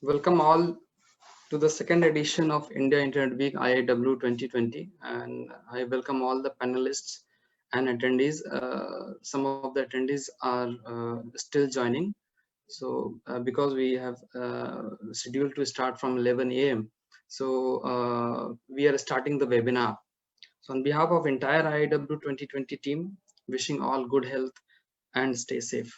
Welcome all to the second edition of India Internet Week IIW 2020, and I welcome all the panelists and attendees. Some of the attendees are still joining, so because we have scheduled to start from 11 a.m., so we are starting the webinar. So on behalf of entire IIW 2020 team, wishing all good health and stay safe.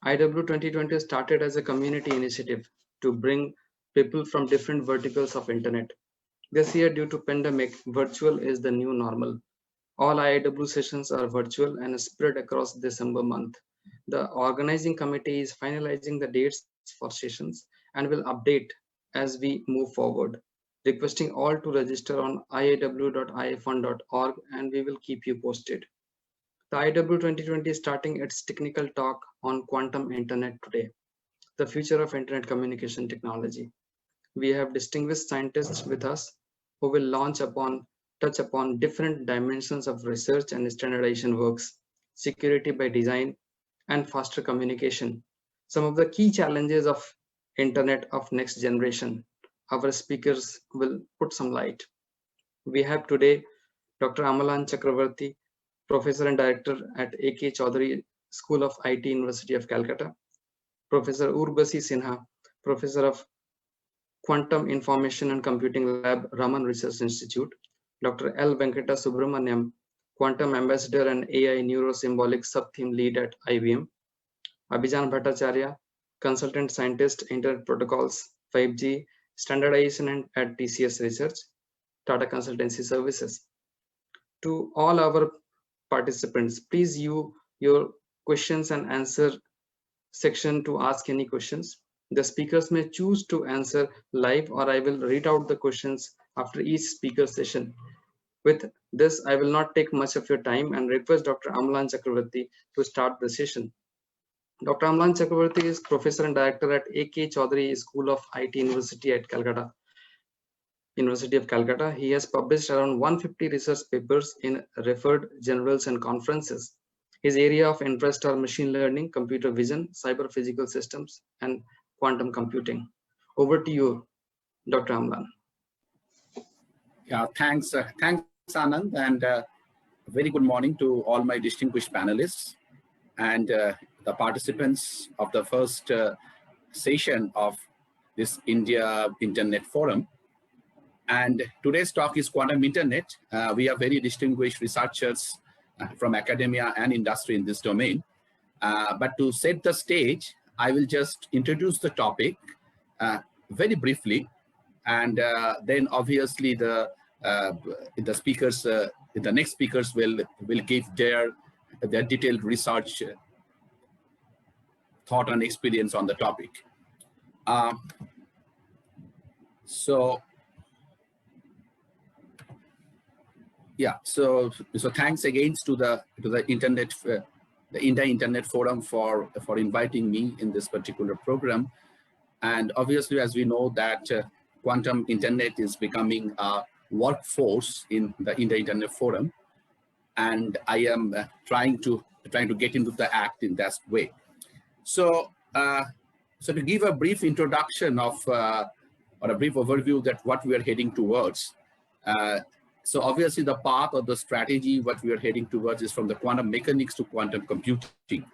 IW 2020 started as a community initiative to bring people from different verticals of internet. This year, due to pandemic, virtual is the new normal. All IIW sessions are virtual and spread across December month. The organizing committee is finalizing the dates for sessions and will update as we move forward. Requesting all to register on iiw.ifund.org and we will keep you posted. The IW 2020 is starting its technical talk on quantum internet today, the future of internet communication technology. We have distinguished scientists with us who will touch upon different dimensions of research and standardization works, security by design, and faster communication. Some of the key challenges of internet of next generation. Our speakers will put some light. We have today Dr. Amlan Chakrabarti, Professor and Director at A.K. Choudhury School of IT, University of Calcutta. Professor Urbasi Sinha, Professor of Quantum Information and Computing Lab, Raman Research Institute. Dr. L. Venkta Subramniam, Quantum Ambassador and AI Neuro-Symbolic Sub-Theme Lead at IBM. Abhijan Bhattarchryya, Consultant Scientist, Internet Protocols, 5G, Standardization at TCS Research, Tata Consultancy Services. To all our participants, please use your questions and answer section to ask any questions. The speakers may choose to answer live or I will read out the questions after each speaker session. With this, I will not take much of your time and request Dr. Amlan Chakrabarti to start the session. Dr. Amlan Chakrabarti is Professor and Director at A.K. Choudhury School of IT, University of Calcutta. He has published around 150 research papers in referred journals and conferences. His area of interest are machine learning, computer vision, cyber physical systems, and quantum computing. Over to you, Dr. Amlan. Yeah, thanks, Anand, and very good morning to all my distinguished panelists and the participants of the first session of this India Internet Forum. And today's talk is Quantum Internet. We are very distinguished researchers from academia and industry in this domain. But to set the stage, I will just introduce the topic very briefly, and then obviously the speakers, the next speakers will give their detailed research thought and experience on the topic. So thanks again to the internet, the India Internet Forum for inviting me in this particular program. And obviously, as we know that quantum internet is becoming a workforce in the India Internet Forum, and I am trying to get into the act in that way. So to give a brief introduction of or a brief overview that what we are heading towards. So obviously the path or the strategy, what we are heading towards is from the quantum mechanics to quantum computing.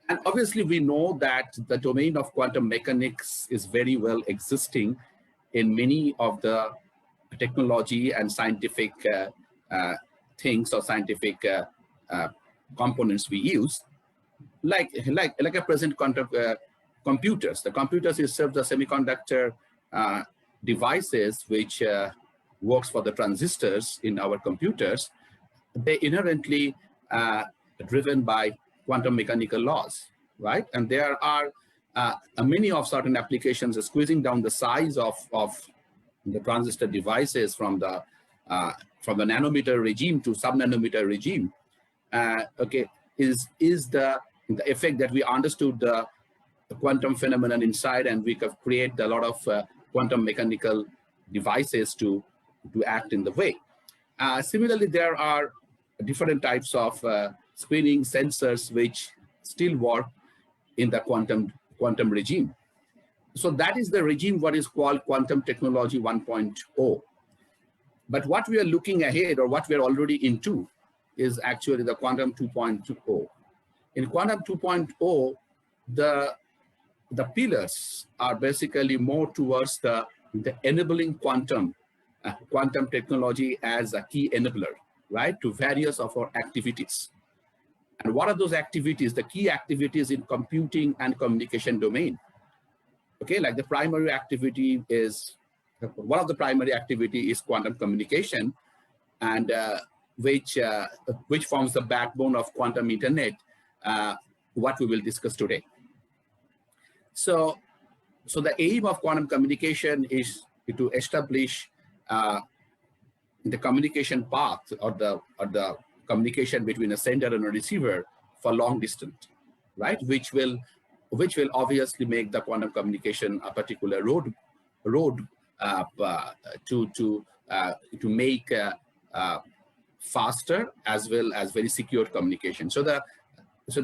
And obviously we know that the domain of quantum mechanics is very well existing in many of the technology and scientific things or scientific components we use, like a present quantum computers. The computers itself, the semiconductor devices which works for the transistors in our computers, they inherently driven by quantum mechanical laws, right? And there are many of certain applications squeezing down the size of the transistor devices from the nanometer regime to sub-nanometer regime. Is the effect that we understood the quantum phenomenon inside, and we could create a lot of quantum mechanical devices to act in the way. Similarly, there are different types of screening sensors which still work in the quantum regime. So that is the regime what is called quantum technology 1.0. But what we are looking ahead, or what we are already into, is actually the quantum 2.0. In quantum 2.0, the pillars are basically more towards the enabling quantum technology as a key enabler, right, to various of our activities. And what are those activities? The key activities in computing and communication domain. Okay, like the primary activity is, one of the primary activity is quantum communication, and which forms the backbone of quantum internet, what we will discuss today. So the aim of quantum communication is to establish the communication path, or the communication between a sender and a receiver for long distance, right? Which will obviously make the quantum communication a particular road to make faster as well as very secure communication. So the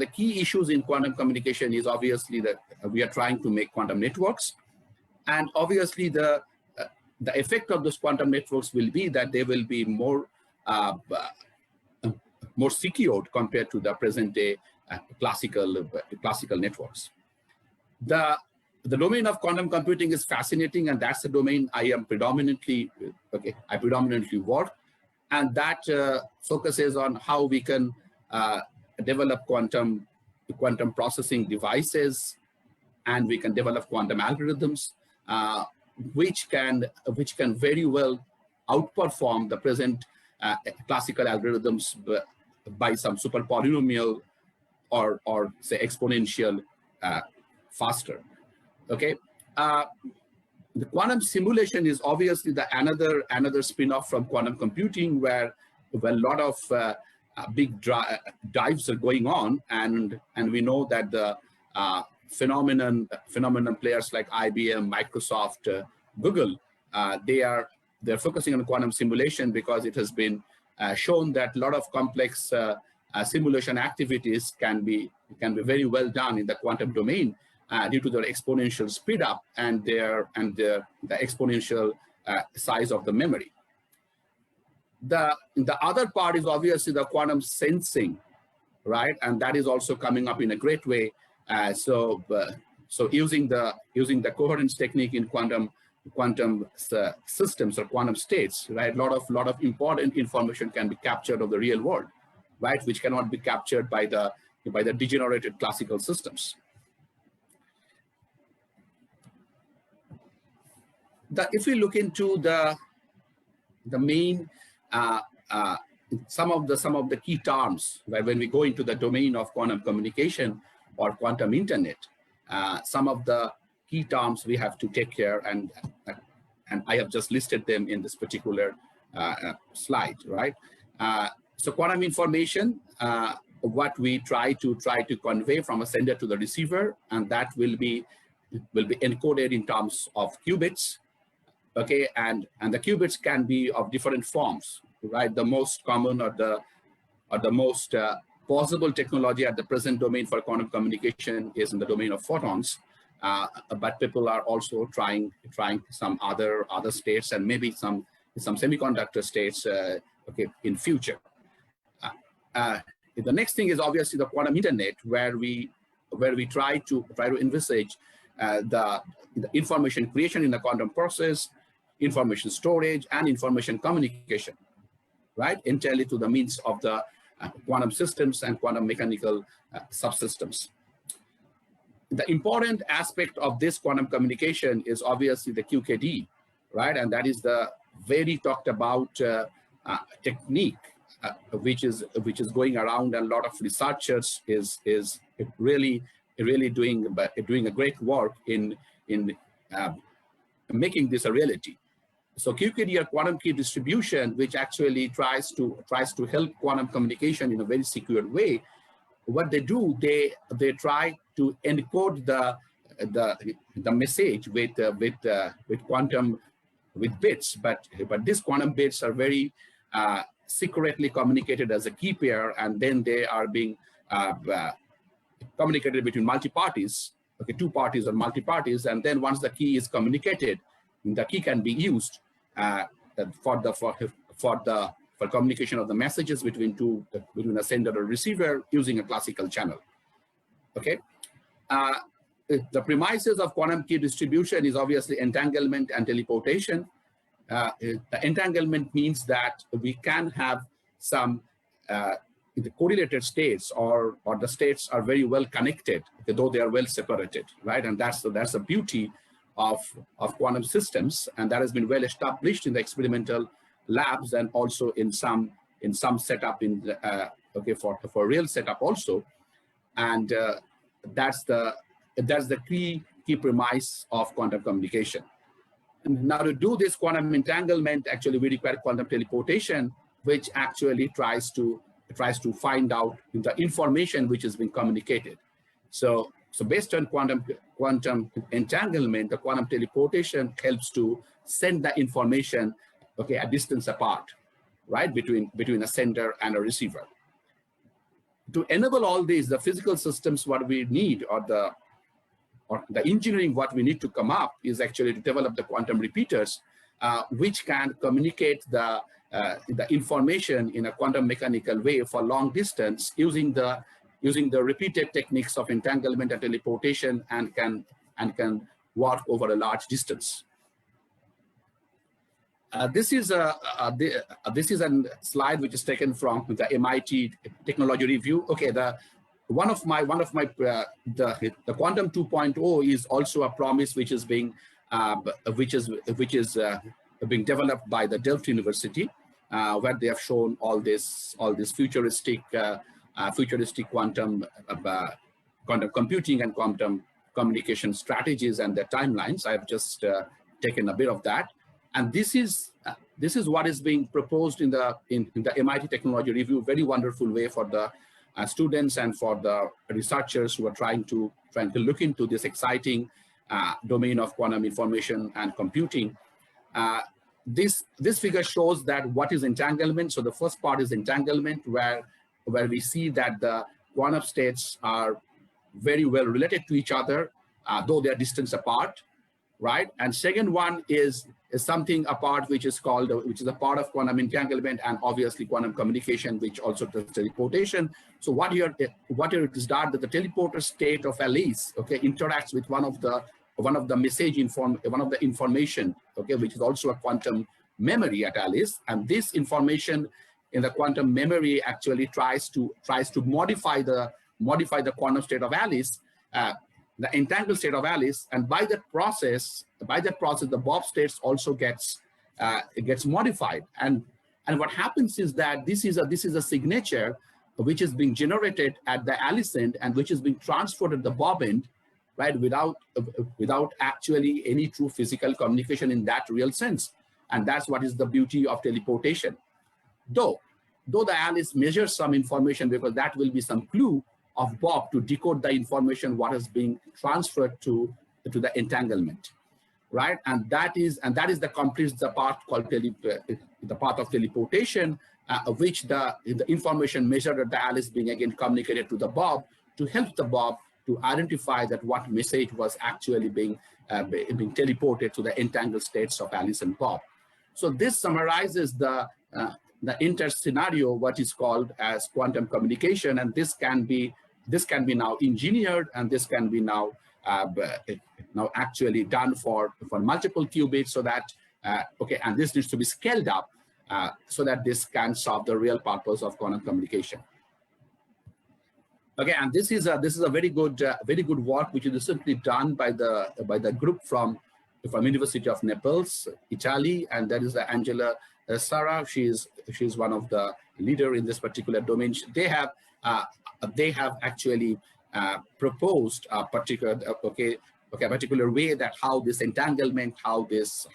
key issues in quantum communication is obviously that we are trying to make quantum networks, and obviously the effect of those quantum networks will be that they will be more secured compared to the present day classical networks. The domain of quantum computing is fascinating, and that's the domain I predominantly work, and that focuses on how we can develop quantum processing devices, and we can develop quantum algorithms, which can very well outperform the present classical algorithms by some super polynomial or say exponential faster. Okay, the quantum simulation is obviously the another spin-off from quantum computing, where a lot of big dives are going on, and we know that the phenomenon players like IBM, Microsoft, Google, they're focusing on quantum simulation because it has been shown that a lot of complex simulation activities can be very well done in the quantum domain due to their exponential speed up and the exponential size of the memory. The other part is obviously the quantum sensing, right? And that is also coming up in a great way. So using the coherence technique in quantum systems or quantum states, right? A lot of important information can be captured of the real world, right? Which cannot be captured by the degenerated classical systems. If we look into the main some of the key terms, right, when we go into the domain of quantum communication or quantum internet, some of the key terms we have to take care, and I have just listed them in this particular slide, right? So quantum information, what we try to convey from a sender to the receiver, and that will be encoded in terms of qubits. Okay, and the qubits can be of different forms, right? The most common or the most possible technology at the present domain for quantum communication is in the domain of photons, but people are also trying some other states, and maybe some semiconductor states, okay, in future. The next thing is obviously the quantum internet, where we try to envisage the information creation in the quantum process, information storage, and information communication, right? Entirely to the means of the quantum systems and quantum mechanical subsystems. The important aspect of this quantum communication is obviously the QKD, right? And that is the very talked about technique, which is going around, and a lot of researchers is really doing a great work in making this a reality. So QKD, or quantum key distribution, which actually tries to help quantum communication in a very secure way. What they do, they try to encode the message with bits, but these quantum bits are very secretly communicated as a key pair, and then they are being communicated between multi-parties, okay, two parties or multi-parties, and then once the key is communicated, the key can be used for communication of the messages between a sender or receiver using a classical channel. Okay. The premises of quantum key distribution is obviously entanglement and teleportation. The entanglement means that we can have some the correlated states, or the states are very well connected, though they are well separated, right? And that's the beauty of quantum systems, and that has been well established in the experimental labs and also in some setup for real setup also. And that's the key premise of quantum communication. Now, to do this quantum entanglement, actually we require quantum teleportation, which actually tries to find out the information which has been communicated. So based on quantum entanglement, the quantum teleportation helps to send the information, okay, a distance apart, right, between a sender and a receiver. To enable all these, the physical systems, what we need, or the engineering, what we need to come up is actually to develop the quantum repeaters, which can communicate the information in a quantum mechanical way for long distance using the repeated techniques of entanglement and teleportation, and can work over a large distance. This is a slide which is taken from the MIT Technology Review. Okay, the quantum 2.0 is also a promise which is being developed by the Delft University, where they have shown all this futuristic quantum computing and quantum communication strategies and their timelines. I've just taken a bit of that, and this is what is being proposed in the MIT Technology Review. Very wonderful way for the students and for the researchers who are trying to look into this exciting domain of quantum information and computing. This figure shows that what is entanglement. So the first part is entanglement, where we see that the quantum states are very well related to each other, though they are distance apart, right? And second one is something apart, which is a part of quantum entanglement, and obviously quantum communication, which also does teleportation. So what here it is that the teleporter state of Alice, okay, interacts with one of the information, okay, which is also a quantum memory at Alice, and this information in the quantum memory actually tries to modify the quantum state of Alice, the entangled state of Alice, and by that process, the Bob states also gets modified. And what happens is that this is a signature which is being generated at the Alice end and which is being transferred at the Bob end, right? Without actually any true physical communication in that real sense. And that's what is the beauty of teleportation. Though the Alice measures some information, because that will be some clue of Bob to decode the information what is being transferred to the entanglement, right? And that is the complete part called the part of teleportation, which the information measured at the Alice being again communicated to the Bob to help the Bob to identify that what message was actually being teleported to the entangled states of Alice and Bob. So this summarizes the entire scenario, what is called as quantum communication, and this can be now engineered, and this can be now actually done for multiple qubits, so that okay, and this needs to be scaled up so that this can solve the real purpose of quantum communication. Okay, and this is a very good work which is recently done by the group from University of Naples, Italy, and that is Angela Sarah. She's one of the leader in this particular domain. They have actually proposed a particular way that how this entanglement, how this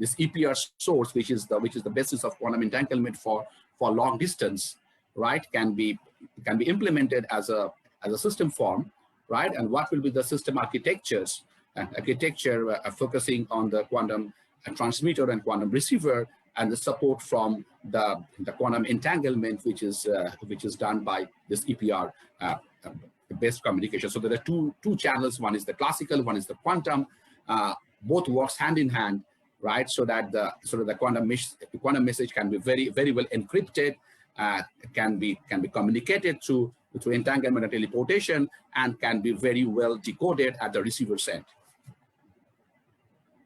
EPR source, which is the basis of quantum entanglement for long distance, right, can be implemented as a system form, right? And what will be the system architecture focusing on the quantum transmitter and quantum receiver, and the support from the quantum entanglement, which is done by this EPR based communication. So there are two channels. One is the classical, one is the quantum. Both works hand in hand, right? So that the quantum message can be very well encrypted, can be communicated through entanglement and teleportation, and can be very well decoded at the receiver's end.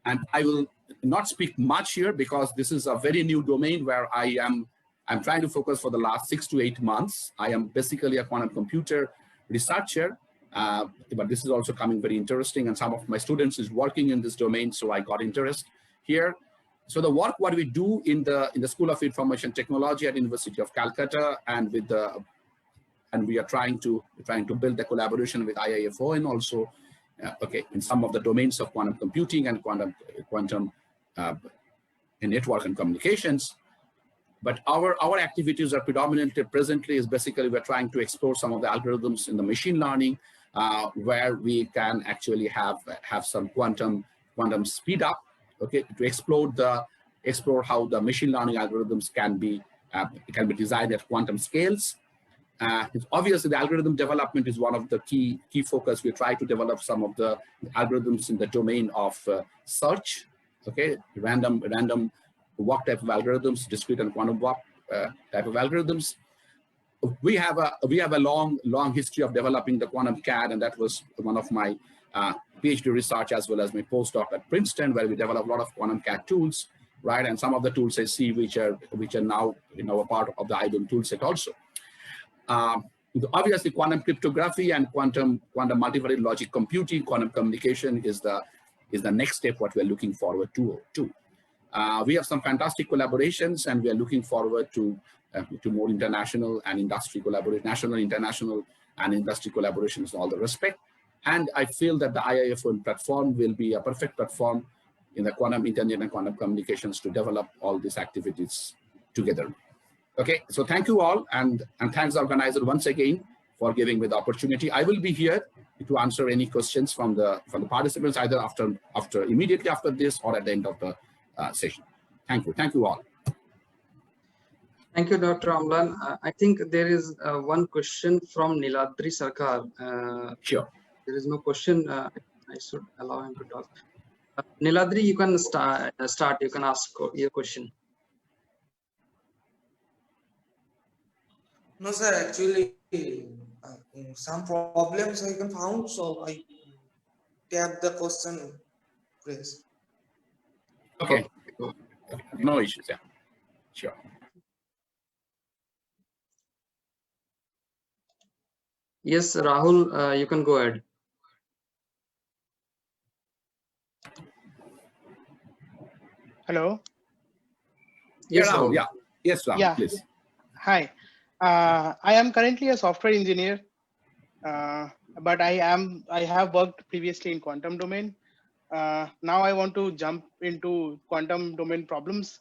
And I will not speak much here because this is a very new domain where I'm trying to focus for the last 6 to 8 months. I am basically a quantum computer researcher, but this is also coming very interesting, and some of my students is working in this domain, so I got interest here. So the work what we do in the School of Information Technology at University of Calcutta, and we are trying to build the collaboration with IIFO, and also in some of the domains of quantum computing and quantum network and communications. But our activities are predominantly presently is basically we're trying to explore some of the algorithms in the machine learning, where we can actually have some quantum speed up, to explore how the machine learning algorithms can be designed at quantum scales. Obviously, the algorithm development is one of the key focus. We try to develop some of the algorithms in the domain of search, random walk type of algorithms, discrete and quantum walk type of algorithms. We have a long history of developing the quantum CAD, and that was one of my PhD research as well as my postdoc at Princeton, where we developed a lot of quantum CAD tools, right? And some of the tools I see which are now a part of the IBM toolset also. Obviously, quantum cryptography and quantum multivariate logic computing, quantum communication is the next step what we're looking forward to. We have some fantastic collaborations, and we are looking forward to more international and industry collaboration, national, international, and industry collaborations in all the respect. And I feel that the IIFO platform will be a perfect platform in the quantum internet and quantum communications to develop all these activities together. Okay, so thank you all, and thanks organizer once again for giving me the opportunity. I will be here to answer any questions from the participants, either immediately after this or at the end of the session. Thank you all. Thank you, Dr. Amlan. I think there is one question from Niladri Sarkar. Sure. There is no question. I should allow him to talk. Niladri, you can start. You can ask your question. No, sir. Actually, some problems I can found, so I tap the question, please. Okay. No issues. Yeah. Sure. Yes, Rahul, you can go ahead. Hello. Yes, yeah, Rahul. yeah. Yes, Rahul, Yeah. please. Hi. I am currently a software engineer, but I have worked previously in quantum domain. Now I want to jump into quantum domain problems,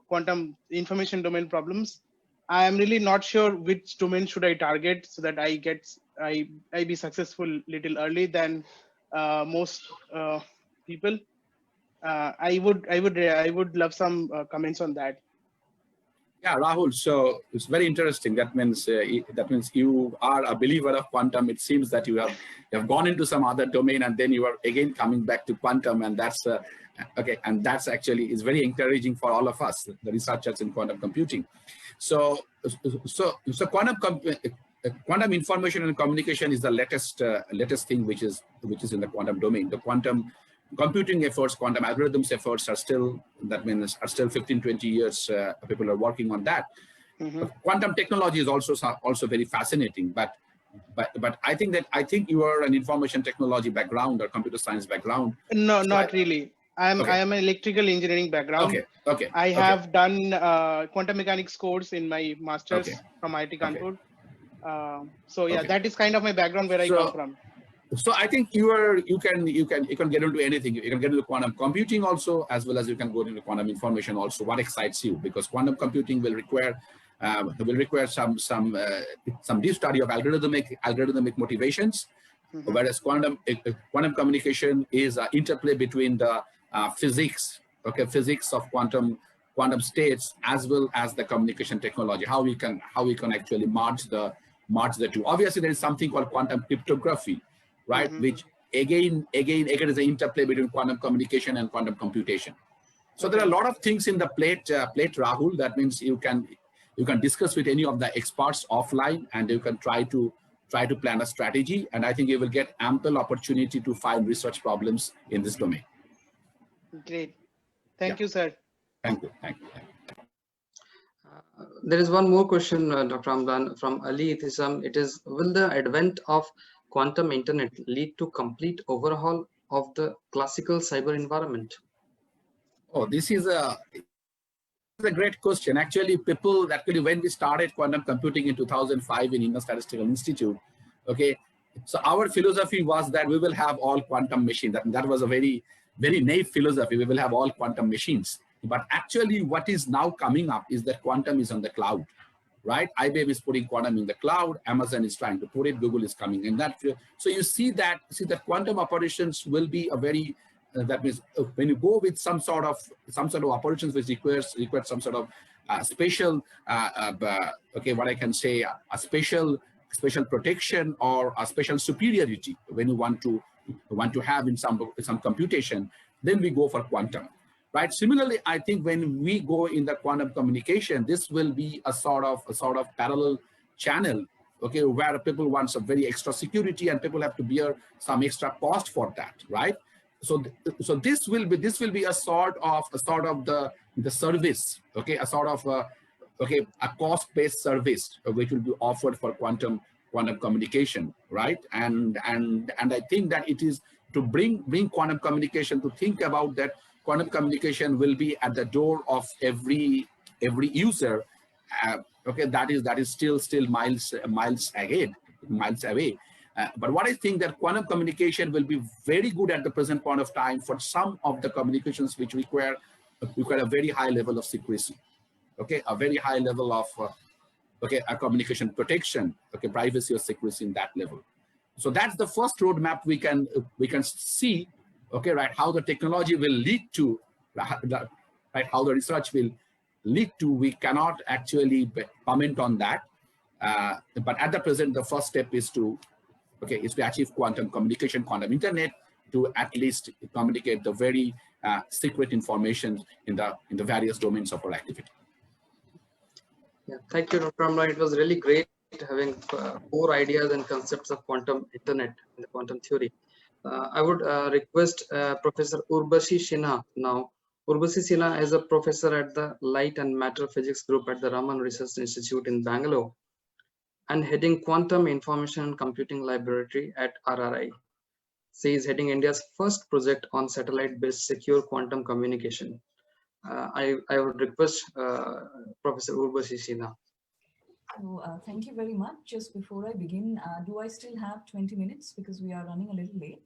quantum information domain problems. I am really not sure which domain should I target so that I be successful little early than most people. I would love some comments on that. Yeah, Rahul. So it's very interesting. That means you are a believer of quantum. It seems that you have gone into some other domain, and then you are again coming back to quantum, and that's okay. And that's actually is very encouraging for all of us, the researchers in quantum computing. So quantum information and communication is the latest thing which is in the quantum domain. The quantum computing efforts, quantum algorithms efforts are still 15, 20 years. People are working on that. Mm-hmm. Quantum technology is also very fascinating. But I think you are an information technology background or computer science background. No, so not really. I am an electrical engineering background. Okay. I have done quantum mechanics course in my master's from IIT Kanpur. So yeah, that is kind of my background where I come from. So I think you can get into anything. You can get into quantum computing also, as well as you can go into quantum information also. What excites you? Because quantum computing will require some deep study of algorithmic motivations, mm-hmm. Whereas quantum communication is an interplay between the physics of quantum states as well as the communication technology. How we can actually merge the merge the two. Obviously, there is something called quantum cryptography, right? Which again is the interplay between quantum communication and quantum computation. So there are a lot of things in the plate, Rahul. That means you can discuss with any of the experts offline, and you can try to plan a strategy. And I think you will get ample opportunity to find research problems in this domain. Great. Thank you, sir. Thank you. There is one more question, Dr. Amlan, from Ali Ithisam. It is, will the advent of quantum internet lead to complete overhaul of the classical cyber environment? Oh, this is a great question. Actually, when we started quantum computing in 2005 in Indian Statistical Institute, okay, so our philosophy was that we will have all quantum machines. That was a very, very naive philosophy. We will have all quantum machines. But actually, what is now coming up is that quantum is on the cloud, right? IBM is putting quantum in the cloud. Amazon is trying to put it. Google is coming in that. So you see that quantum operations will be a very that means when you go with some sort of operations which requires some sort of special what I can say, a special protection or a special superiority when you want to have in some computation, then we go for quantum, right? Similarly, I think when we go in the quantum communication, this will be a sort of parallel channel, okay, where people want some very extra security and people have to bear some extra cost for that, right? So this will be a sort of the service, okay, a sort of a cost-based service which will be offered for quantum communication, right? And I think that it is to bring quantum communication, to think about that quantum communication will be at the door of every user. Okay, that is still miles away. But what I think that quantum communication will be very good at the present point of time for some of the communications which require a very high level of secrecy, okay, a very high level of a communication protection, okay, privacy or secrecy in that level. So that's the first roadmap we can see, okay, right, how the technology will lead to, right, how the research will lead to. We cannot actually comment on that, but at the present, the first step is to achieve quantum communication, quantum internet, to at least communicate the very secret information in the various domains of our activity. Yeah, thank you, Dr. Amlan. It was really great having more ideas and concepts of quantum internet and the quantum theory. I would request Professor Urbasi Sinha now. Urbasi Sinha is a professor at the Light and Matter Physics Group at the Raman Research Institute in Bangalore, and heading Quantum Information and Computing Laboratory at RRI. She is heading India's first project on satellite-based secure quantum communication. I would request Professor Urbasi Sinha. So, thank you very much. Just before I begin, do I still have 20 minutes because we are running a little late?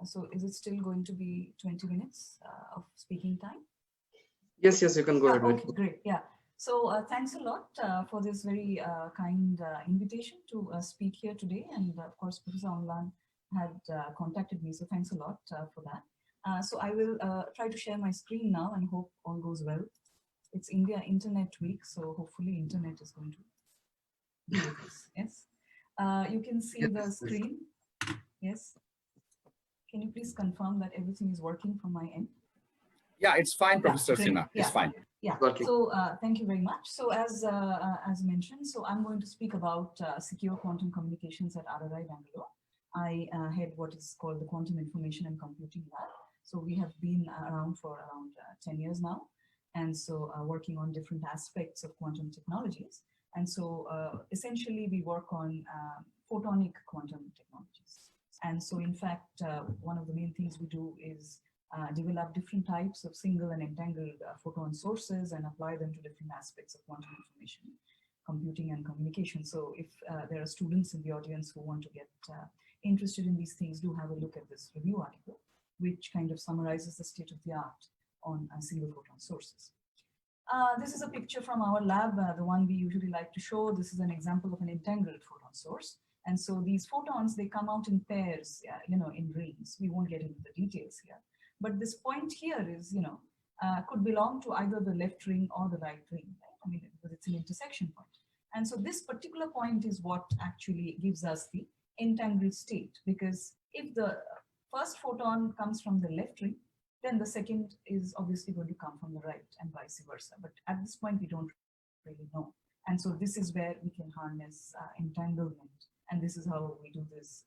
So is it still going to be 20 minutes of speaking time? Yes, you can go ahead. Okay, great. Yeah. So thanks a lot for this very kind invitation to speak here today. And of course, Professor Amlan had contacted me. So thanks a lot for that. So I will try to share my screen now and hope all goes well. It's India Internet Week, so hopefully internet is going to do this. Yes. You can see the screen. Yes. Can you please confirm that everything is working from my end? Yeah, it's fine, Professor Sinha. Yeah. It's fine. Yeah. So thank you very much. So as mentioned, so I'm going to speak about secure quantum communications at RRI Bangalore. I head what is called the Quantum Information and Computing Lab. So we have been around for around 10 years now, and so working on different aspects of quantum technologies. And so essentially we work on photonic quantum technologies. And so in fact, one of the main things we do is develop different types of single and entangled photon sources and apply them to different aspects of quantum information, computing and communication. So if there are students in the audience who want to get interested in these things, do have a look at this review article, which kind of summarizes the state of the art on single photon sources. This is a picture from our lab, the one we usually like to show. This is an example of an entangled photon source. And so these photons, they come out in pairs, in rings. We won't get into the details here. But this point here is, could belong to either the left ring or the right ring, right? I mean, because it's an intersection point. And so this particular point is what actually gives us the entangled state, because if the first photon comes from the left ring, then the second is obviously going to come from the right and vice versa. But at this point, we don't really know. And so this is where we can harness entanglement. And this is how we do this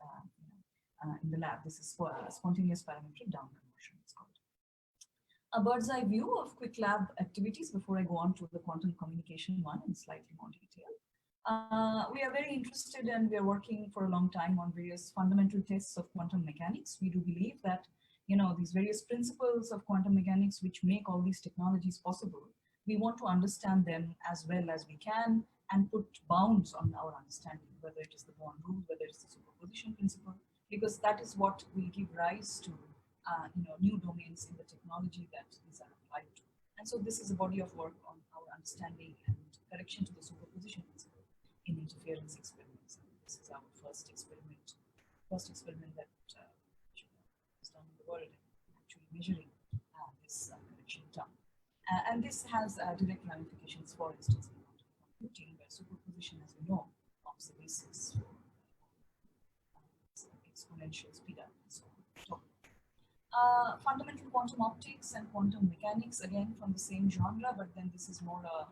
in the lab. This is for spontaneous parametric down conversion, it's called. A bird's eye view of quick lab activities before I go on to the quantum communication one in slightly more detail. We are very interested and we are working for a long time on various fundamental tests of quantum mechanics. We do believe that, these various principles of quantum mechanics which make all these technologies possible, we want to understand them as well as we can and put bounds on our understanding, whether it is the Born rule, whether it's the superposition principle, because that is what will give rise to new domains in the technology that these are applied to. And so this is a body of work on our understanding and correction to the superposition principle in interference experiments. And this is our first experiment that was done in the world, actually measuring this correction term. And this has direct ramifications, for instance, in quantum computing, where superposition, as we know, forms the basis for exponential speed up and so on. Fundamental quantum optics and quantum mechanics, again from the same genre, but then this is more a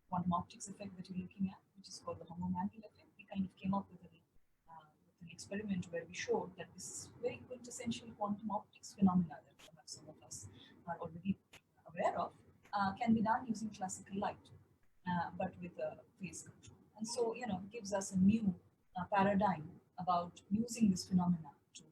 quantum optics effect that you're looking at, which is called the homomantle effect. We kind of came up with an experiment where we showed that this very quintessential quantum optics phenomena that perhaps some of us are already aware of can be done using classical light, but with a phase control. And so, it gives us a new paradigm about using this phenomena to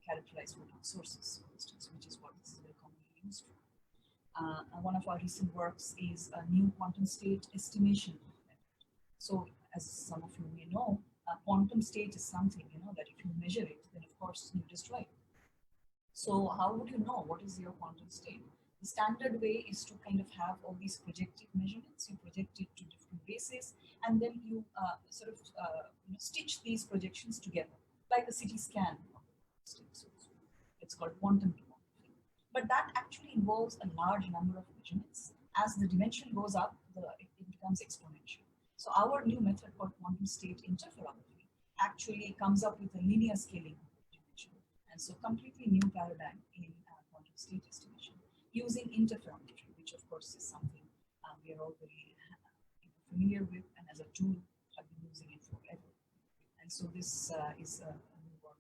characterize photon sources, for instance, which is what this is very commonly used for. One of our recent works is a new quantum state estimation method. So, as some of you may know, a quantum state is something, that if you measure it, then of course you destroy it. So, how would you know what is your quantum state? The standard way is to kind of have all these projective measurements. You project it to different bases, and then you stitch these projections together, like a CT scan. It's called quantum tomography. But that actually involves a large number of measurements. As the dimension goes up, it becomes exponential. So our new method called quantum state interferometry actually comes up with a linear scaling dimension. And so completely new paradigm in quantum state estimation using interferometry, which of course is something we are all very familiar with, and as a tool have been using it forever. And so this is a new work.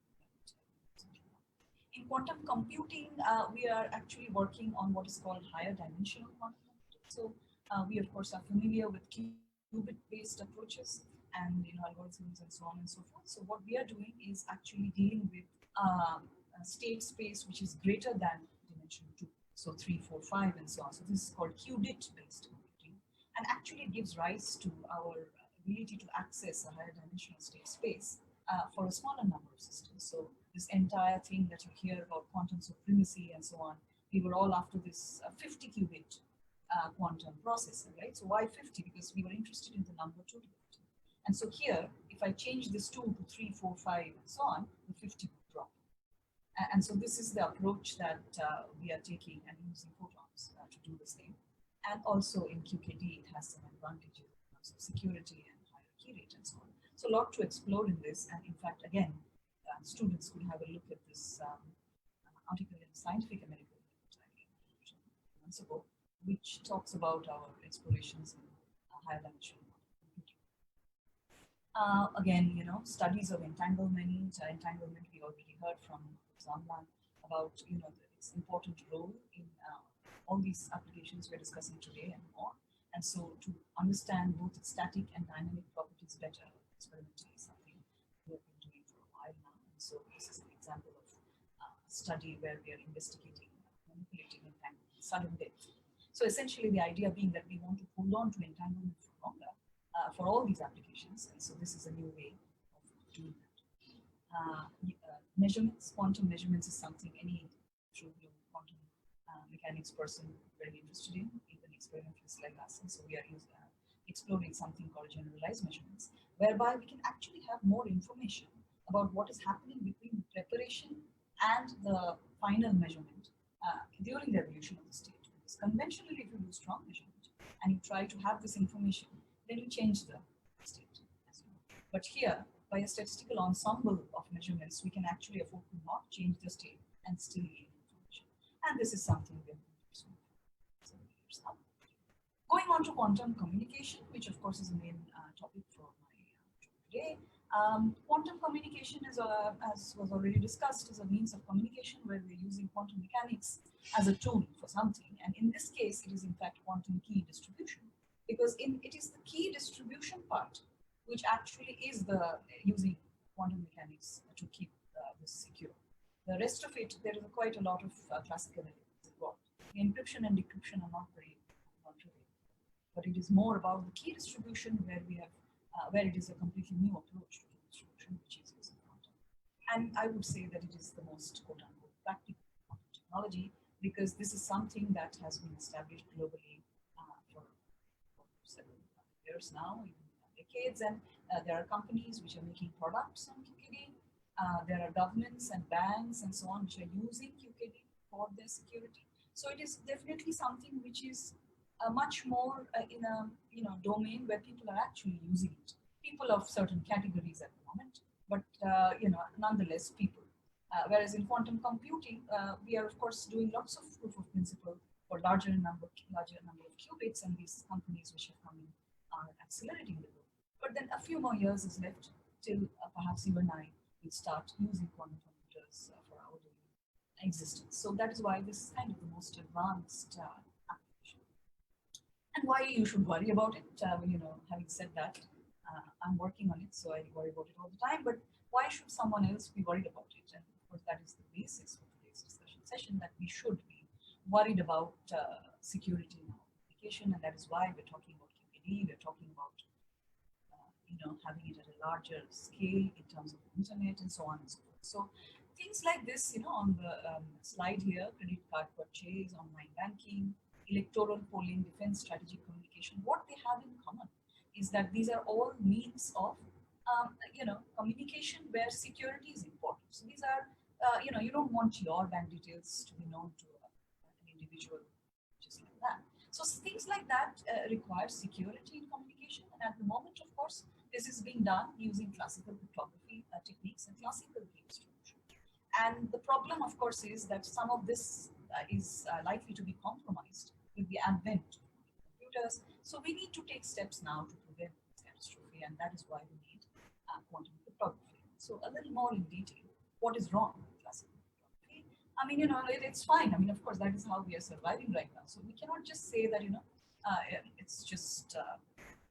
In quantum computing, we are actually working on what is called higher dimensional quantum computing. So we of course are familiar with qubit-based approaches and algorithms and so on and so forth. So what we are doing is actually dealing with a state space which is greater than dimension 2. So 3, 4, 5, and so on. So this is called qubit-based computing, and actually gives rise to our ability to access a higher dimensional state space for a smaller number of systems. So this entire thing that you hear about quantum supremacy and so on, we were all after this 50 qubit quantum processor, right? So why 50? Because we were interested in the number 2 to 50. And so here, if I change this 2 to 3, 4, 5, and so on, the 50 will drop. And so this is the approach that we are taking and using photons to do the same. And also in QKD, it has some advantages in terms of security and higher key rate and so on. So a lot to explore in this. And in fact, again, students could have a look at this article in Scientific American months ago, which talks about our explorations in higher dimensional computing. Again, studies of entanglement. Entanglement, we already heard from Amlan about its important role in all these applications we're discussing today and more. And so to understand both its static and dynamic properties better, experimentally is something we have been doing for a while now. And so this is an example of a study where we are investigating manipulating entanglement, sudden death. So essentially the idea being that we want to hold on to entanglement for longer for all these applications. And so this is a new way of doing that. Measurements, quantum measurements is something any true quantum mechanics person very interested in, even experimentalists like us. And so we are exploring something called generalized measurements, whereby we can actually have more information about what is happening between the preparation and the final measurement during the evolution of the state. Because conventionally, if you do strong measurement and you try to have this information, then you change the But here, by a statistical ensemble of measurements, we can actually afford to not change the state and still gain information. And this is something we are going to do several years now. Going on to quantum communication, which of course is the main topic for my talk today. Quantum communication is, as was already discussed, is a means of communication where we're using quantum mechanics as a tool for something. And in this case, it is in fact quantum key distribution, because it is the key distribution part which actually is the using quantum mechanics to keep this secure. The rest of it, there is quite a lot of classical elements involved. The encryption and decryption are not very trivial, but it is more about the key distribution where we have where it is a completely new approach to distribution, which is using quantum. And I would say that it is the most quote-unquote practical quantum technology, because this is something that has been established globally for several years now, even decades, and there are companies which are making products on QKD. There are governments and banks and so on which are using QKD for their security. So it is definitely something which is much more in a domain where people are actually using it. People of certain categories at the moment, but nonetheless people. Whereas in quantum computing, we are of course doing lots of proof of principle for larger number of qubits, and these companies which have come in are accelerating the growth. But then a few more years is left till perhaps you and I will start using quantum computers for our daily existence. So that is why this is kind of the most advanced application. And why you should worry about it, having said that, I'm working on it, so I worry about it all the time. But why should someone else be worried about it? And of course, that is the basis for today's discussion session, that we should be worried about security in our application, and that is why we're talking about QKD. We're talking about having it at a larger scale in terms of the internet and so on and so forth. So things like this, on the slide here, credit card purchase, online banking, electoral polling, defense, strategic communication, what they have in common is that these are all means of, communication where security is important. So these are, you don't want your bank details to be known to an individual just like that. So things like that require security in communication. And at the moment, of course, this is being done using classical cryptography techniques and classical key distribution. And the problem, of course, is that some of this is likely to be compromised with the advent of computers. So we need to take steps now to prevent this catastrophe, and that is why we need quantum cryptography. So a little more in detail, what is wrong with classical cryptography? I mean, it's fine. I mean, of course, that is how we are surviving right now. So we cannot just say that, it's just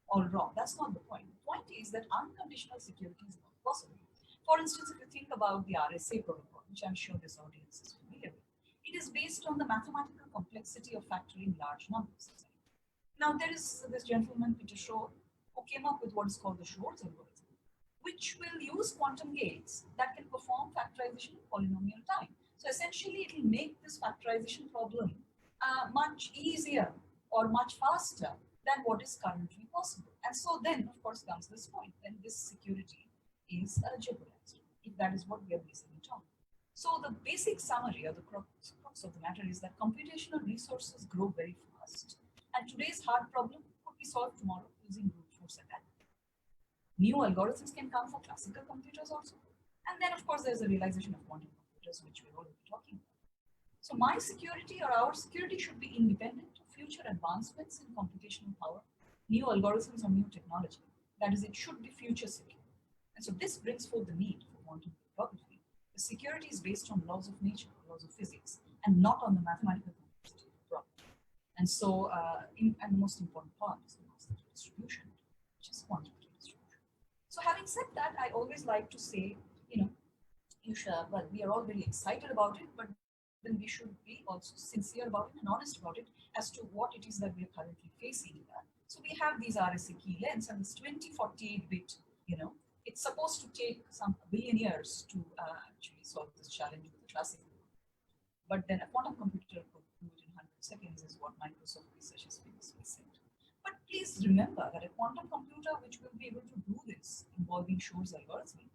all wrong. That's not the point. The point is that unconditional security is not possible. For instance, if you think about the RSA protocol, which I'm sure this audience is familiar with, it is based on the mathematical complexity of factoring large numbers. Now, there is this gentleman, Peter Shor, who came up with what is called the Shor's algorithm, which will use quantum gates that can perform factorization in polynomial time. So essentially, it will make this factorization problem much easier or much faster than what is currently possible. And so then, of course, comes this point, then this security is jeopardized, if that is what we are basing it on. So the basic summary or the crux of the matter is that computational resources grow very fast. And today's hard problem could be solved tomorrow using brute force attack. New algorithms can come for classical computers also. And then, of course, there's a realization of quantum computers, which we're already talking about. So my security or our security should be independent of future advancements in computational power, new algorithms or new technology. That is, it should be future secure. And so this brings forth the need for quantum cryptography. The security is based on laws of nature, laws of physics, and not on the mathematical complexity of the problem. And so, and the most important part is the master distribution, which is quantum key distribution. So having said that, I always like to say, you should, well, we are all very excited about it, but then we should be also sincere about it and honest about it as to what it is that we are currently facing. So we have these RSA key lengths and this 2048-bit, it's supposed to take some billion years to actually solve this challenge with the classical. But then a quantum computer could do it in 100 seconds is what Microsoft researchers famously said. But please remember that a quantum computer which will be able to do this involving Shor's algorithm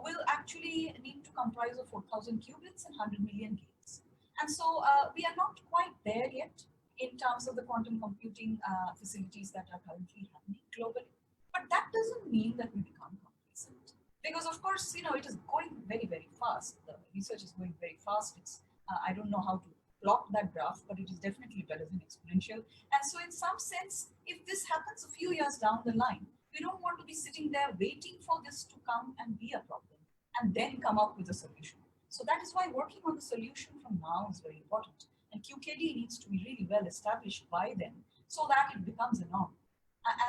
will actually need to comprise of 4,000 qubits and 100 million gates. And so we are not quite there yet in terms of the quantum computing facilities that are currently happening globally. But But that doesn't mean that we become complacent. Because of course, it is going very, very fast. The research is going very fast. It's I don't know how to plot that graph, but it is definitely better than exponential. And so in some sense, if this happens a few years down the line, we don't want to be sitting there waiting for this to come and be a problem and then come up with a solution. So that is why working on the solution from now is very important. And QKD needs to be really well established by then so that it becomes a norm.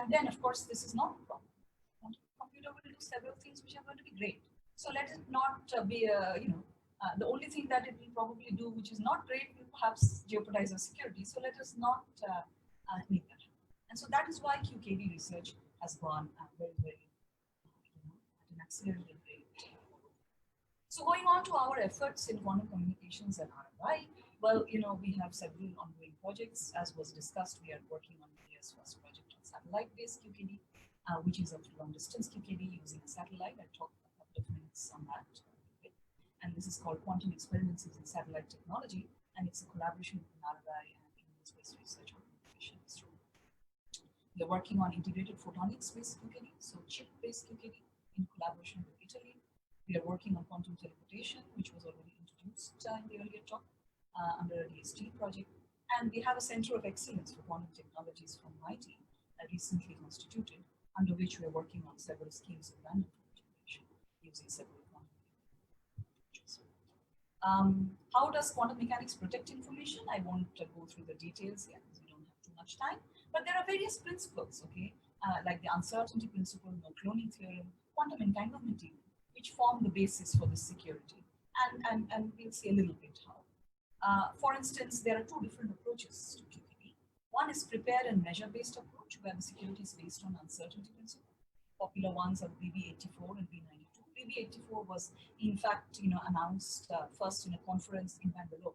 And then, of course, this is not a problem. Computer will do several things which are going to be great. So let it not be the only thing that it will probably do, which is not great, will perhaps jeopardize our security. So let us not make that happen. And so that is why QKD research has gone very, very at an accelerated rate. So going on to our efforts in quantum communications and RFI, well, we have several ongoing projects. As was discussed, we are working on India's first project on satellite-based QKD, which is a long-distance QKD using a satellite. I'll talk a couple of minutes on that. And this is called Quantum Experiments Using Satellite Technology, and it's a collaboration between RFI and Indian Space Research Organization. We are working on integrated photonics-based QKD, so chip-based QKD in collaboration with Italy. We are working on quantum teleportation, which was already introduced in the earlier talk under a DST project. And we have a Center of Excellence for Quantum Technologies from my team recently constituted, under which we are working on several schemes of random generation using several quantum. How does quantum mechanics protect information? I won't go through the details here because we don't have too much time, but there are various principles, okay, like the uncertainty principle, no cloning theorem, quantum entanglement theorem, which form the basis for this security. And we'll see a little bit how. For instance, there are two different approaches to QKD. One is prepare and measure-based approach, where the security is based on uncertainty principle. Popular ones are BB84 and B92. BB84 was, in fact, announced first in a conference in Bangalore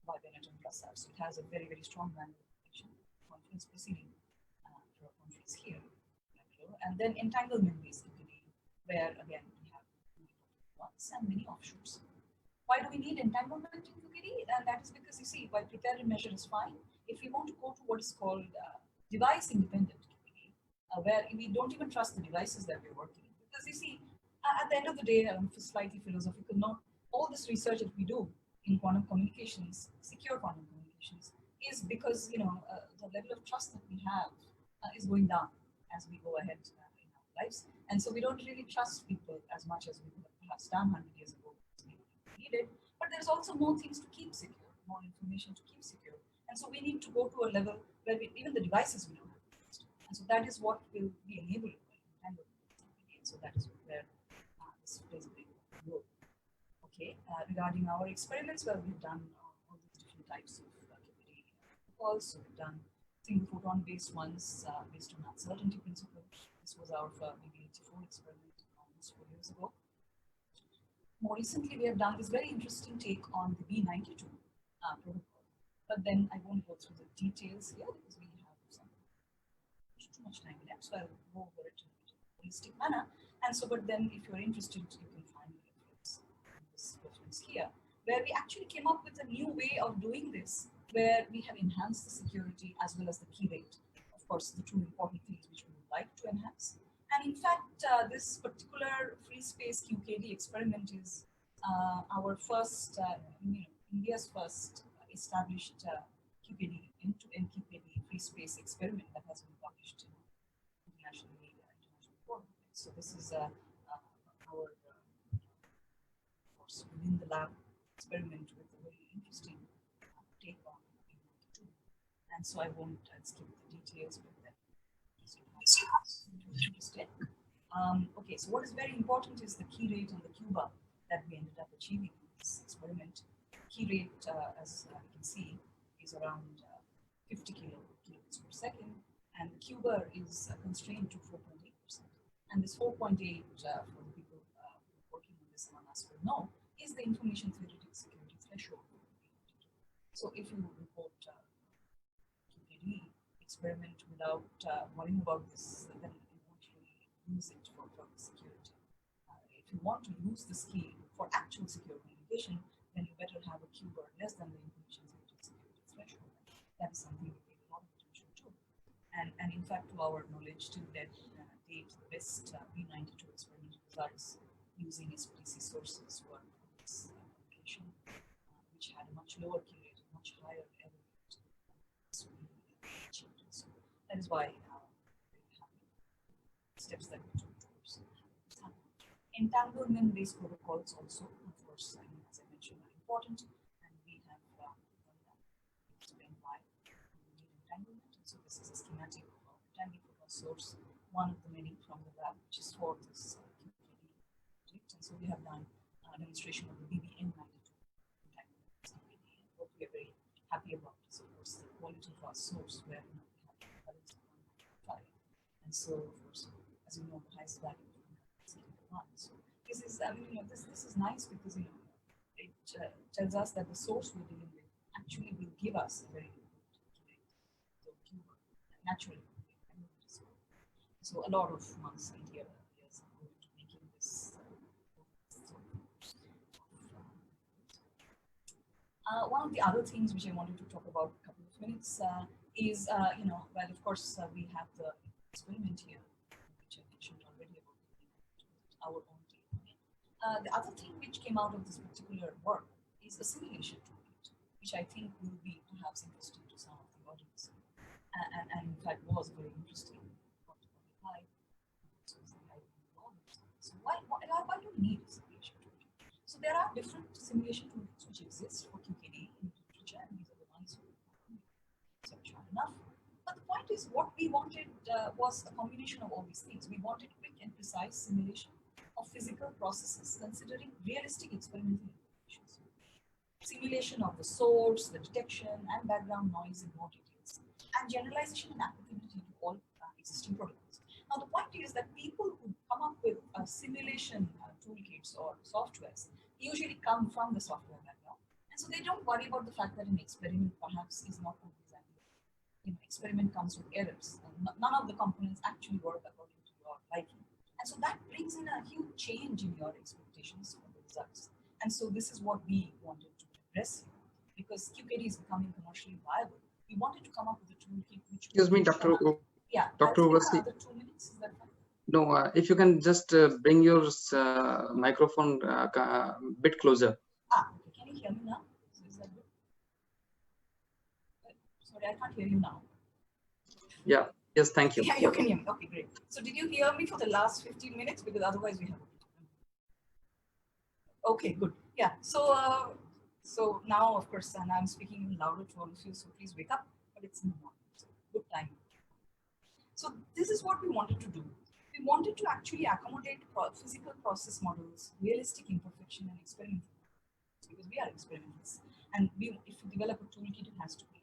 by Bennett and Prasad. So it has a very, very strong Bangalore connection. Conference proceeding for a conference here in Bangalore. And then entanglement-based QKD, where again we have ones and many offshoots. Why do we need entanglement in QKD? And that is because, you see, while prepare and measure is fine, if we want to go to what is called device-independent QKD, where we don't even trust the devices that we're working in, because you see, at the end of the day, slightly philosophical note, all this research that we do in quantum communications, secure quantum communications, is because the level of trust that we have is going down as we go ahead in our lives, and so we don't really trust people as much as we would have perhaps done 100 years ago. Needed, but there's also more things to keep secure, more information to keep secure, and so we need to go to a level where even the devices we don't have to trust, and so that is what will be enabled by entanglement. So that is where this plays a big role. Okay, regarding our experiments, well, we've done all these different types of QKD protocols. So we've done single photon-based ones based on uncertainty principle. This was our BB84 experiment almost 4 years ago. More recently, we have done this very interesting take on the B92 protocol. But then I won't go through the details here because we have too much time left. So I'll go over it in a holistic manner. And so, but then if you're interested, you can find the reference here, where we actually came up with a new way of doing this, where we have enhanced the security as well as the key rate. Of course, the two important things which we would like to enhance. And in fact, this particular free space QKD experiment is our first, India's first established QKD, end-to-end QKD free space experiment that has been published in international forum. So this is our, of course, within the lab experiment with a very interesting take on B92. And so I won't skip the details, but then interested. Okay, so what is very important is the key rate and the Q bar that we ended up achieving in this experiment. Key rate, as you can see, is around 50 kilobits per second, and the Q bar is constrained to 4.8%. And this 4.8, for the people working on this among us will know, is the information theoretic security threshold. So if you report QKD experiment without worrying about this, then you won't really use it for security. If you want to use this key for actual secure communication, then you better have a Q bar less than the information theoretic security threshold. That is something we pay a lot of attention to. And in fact, to our knowledge, till that date, the best B92 experimental results using SPDC sources were this application, which had a much lower Q rate, much higher error rate. So that is why very happy steps that we took towards entanglement-based protocols also, of course, as I mentioned, are important, and we have explained why we need entanglement. And so this is a schematic of our entanglement source, one of the many from the lab, which is for this QKD project. And so we have done a demonstration of the BBN92 entanglement QKD. And what we are very happy about is, of course, the quality of our source, where we have a balance of 1.5. And so, of course, as you know, the highest value so this is, this is nice because it tells us that the source we're dealing with actually will give us a very good naturally. So a lot of months and years are going to making this. One of the other things which I wanted to talk about a couple of minutes is, well, of course, we have the experiment here, which I mentioned already about our own data. The other thing which came out of this particular work is a simulation toolkit, which I think will be perhaps interesting to some of the audience, and in fact was very interesting. So why do we need a simulation toolkit? So there are different simulation toolkits which exist for QKD in literature, and these are the ones who are enough. But the point is, what we wanted was a combination of all these things. We wanted quick and precise simulation of physical processes considering realistic experimental implications. Simulation of the source, the detection, and background noise in more details, and generalization and applicability to all existing protocols. Now, the point is that people who come up with simulation toolkits or softwares usually come from the software background, and so they don't worry about the fact that an experiment perhaps is not always accurate. Experiment comes with errors, and none of the components actually work according to your liking. And so that brings in a huge change in your expectations of the results. And so this is what we wanted to address here. Because QKD is becoming commercially viable, we wanted to come up with a toolkit which... Excuse me, Dr. Yeah, Dr. Urbasi. Another 2 minutes, is that fine? No, if you can just bring your microphone a bit closer. Okay. Can you hear me now? Is that good? Sorry, I can't hear you now. Yeah. Yes, thank you. Yeah, you can hear me. Okay, great. So did you hear me for the last 15 minutes? Because otherwise we have... Okay, good. Yeah. So so now, of course, and I'm speaking louder to all of you, so please wake up. But it's in the morning, so good time. So this is what we wanted to do. We wanted to actually accommodate physical process models, realistic imperfection, and experimental. Because we are experimentalists, and if we develop a toolkit, it has to be.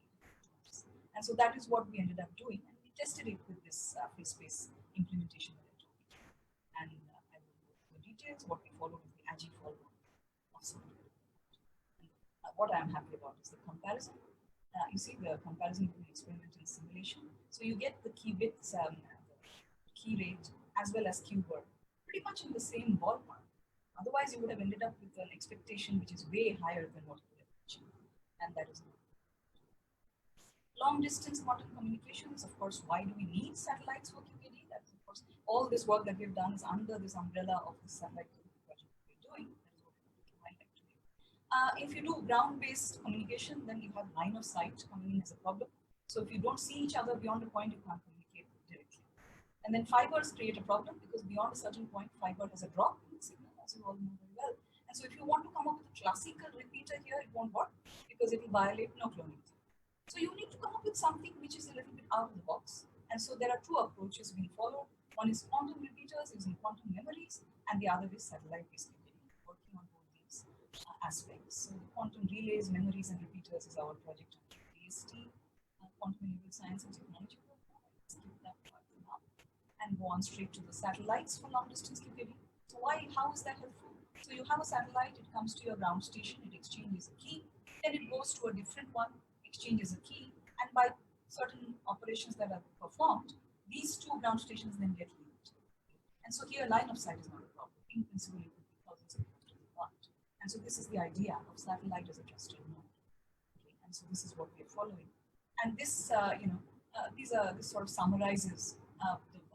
And so that is what we ended up doing. Tested it with this free space implementation that I told you. And I will go through the details. What we followed is the AGI follow of software. What I'm happy about is the comparison. You see the comparison between experiment and simulation. So you get the key bits, the key rate, as well as Q word, pretty much in the same ballpark. Otherwise, you would have ended up with an expectation which is way higher than what you would have achieved. And that is not. Long distance quantum communications, of course, why do we need satellites for QKD? That's, of course, all this work that we've done is under this umbrella of the satellite project we're doing. That is what we highlight today. If you do ground-based communication, then you have line of sight coming in as a problem. So if you don't see each other beyond a point, you can't communicate directly. And then fibers create a problem because beyond a certain point, fiber has a drop in the signal, as you all know very well. And so if you want to come up with a classical repeater here, it won't work because it will violate no cloning. So you need to come up with something which is a little bit out of the box. And so there are two approaches being followed. One is quantum repeaters using quantum memories, and the other is satellite-based computing, working on both these aspects. So the quantum relays, memories, and repeaters is our project on PST, Quantum Enabled Science and Technology program. Let's skip that part now and go on straight to the satellites for long-distance QKD. So how is that helpful? So you have a satellite, it comes to your ground station, it exchanges a key, then it goes to a different one, exchanges a key, and by certain operations that are performed, these two ground stations then get linked. And so here, line of sight is not a problem. In principle, it could be thousands of kilometers apart. And so this is the idea of satellite as a trusted node. Okay. And so this is what we are following. And this, this sort of summarizes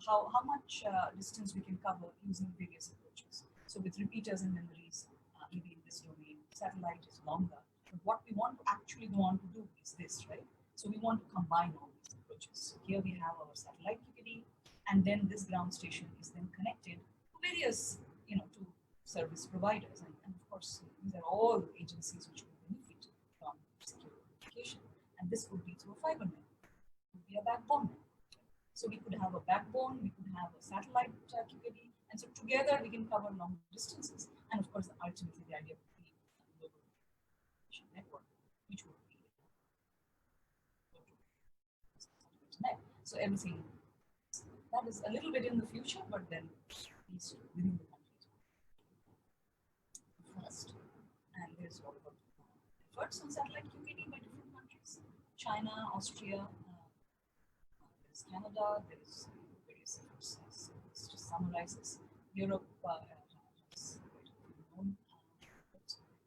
how much distance we can cover using various approaches. So with repeaters and memories, maybe in this domain, satellite is longer. But what we want to actually go on to do is this, right? So we want to combine all these approaches. So here we have our satellite QKD, and then this ground station is then connected to various, to service providers. And of course, these are all agencies which will benefit from secure communication. And this could be through a fiber network, it could be a backbone network. So we could have a backbone, we could have a satellite QKD, and so together we can cover long distances. And of course, ultimately the idea would be a global communication network, which would be net. So everything that is a little bit in the future, but then at least within the countries first. And there's a lot of efforts on satellite QKD by different countries: China, Austria. There's Canada, there's various efforts. This just summarizes. Europe has known,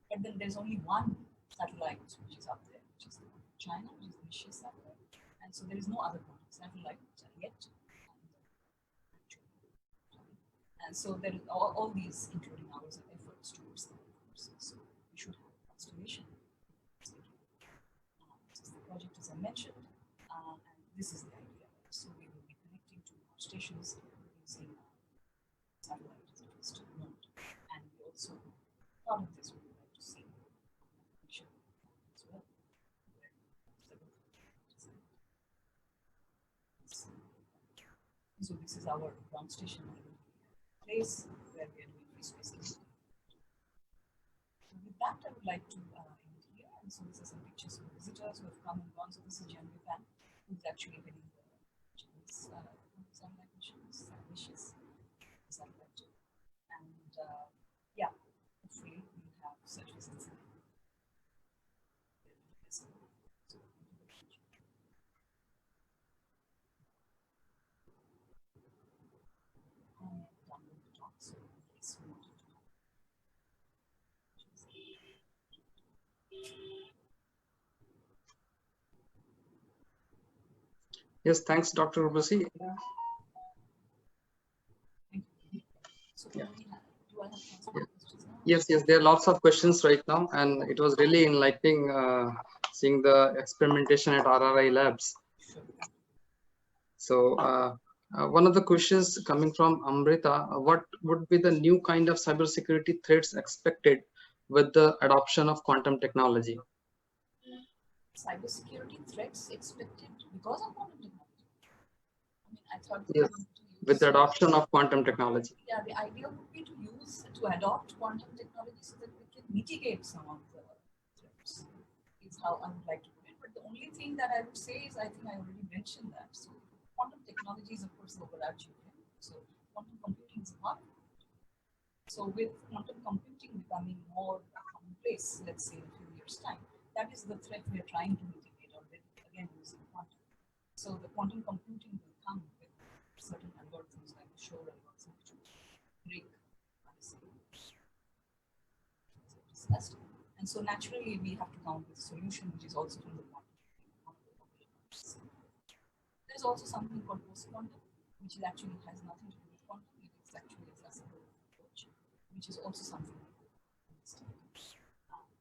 but then there's only one satellite which is up there, which is China, which is the Nishi satellite, and so there is no other satellite yet. And so there is all these, including ours, are efforts towards that. So we should have a constellation. This is the project, as I mentioned, and this is the idea. So we will be connecting to our stations using satellite as a first node. And we also, part of this, we would like to see connection as well. So this is our ground station place where we are doing free space computing. So with that, I would like to end here. And so these are some pictures of visitors who have come and gone. So this is Jan Pan, who's actually heading the satellite missions, wishes, satellite. And yeah, hopefully we have such visits. Yes, thanks, Dr. Urbasi. Yeah. Yes, there are lots of questions right now, and it was really enlightening seeing the experimentation at RRI labs. So one of the questions coming from Amrita, what would be the new kind of cybersecurity threats expected with the adoption of quantum technology? Cybersecurity threats expected because of quantum technology. I mean, I thought yes, with the adoption of quantum technology. Yeah, the idea would be to adopt quantum technology so that we can mitigate some of the threats. Is how I would like to put it. But the only thing that I would say is, I think I already mentioned that. So quantum technology is, of course, the overarching thing. So quantum computing is a part of it. So with quantum computing becoming more commonplace, let's say in a few years' time, that is the threat we are trying to mitigate already, again using quantum. So the quantum computing will come with certain algorithms like the Shor algorithm, which will break discussed. And so naturally we have to come up with a solution which is also from the quantum. There's also something called post-quantum, which is actually has nothing to do with quantum. It is actually a classical approach, which is also something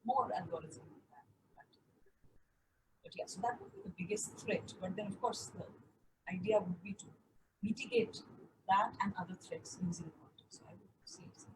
more algorithm than that. But yeah, so that would be the biggest threat. But then, of course, the idea would be to mitigate that and other threats using quantum. So I would say it's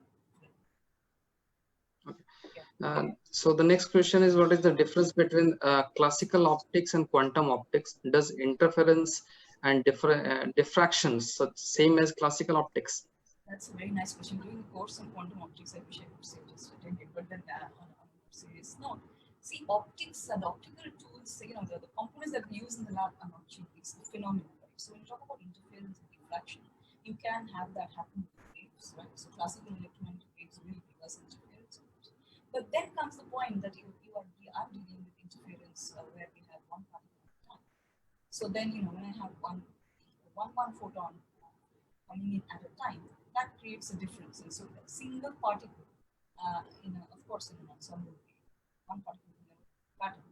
so the next question is, what is the difference between classical optics and quantum optics? Does interference and diffractions so same as classical optics? That's a very nice question. During the course on quantum optics, I wish I could say just attended, but then on a serious note, see, optics and optical tools, the components that we use in the lab are not cheap. It's the phenomenon, right? So when you talk about interference and diffraction, you can have that happen with waves, right? So classical electromagnetic waves will give us interference. But then comes the point that we are dealing with interference where we have one particle at a time. So then, when I have one photon coming in at a time, that creates a difference. And so a single particle, of course, in an ensemble way, one particle in a pattern,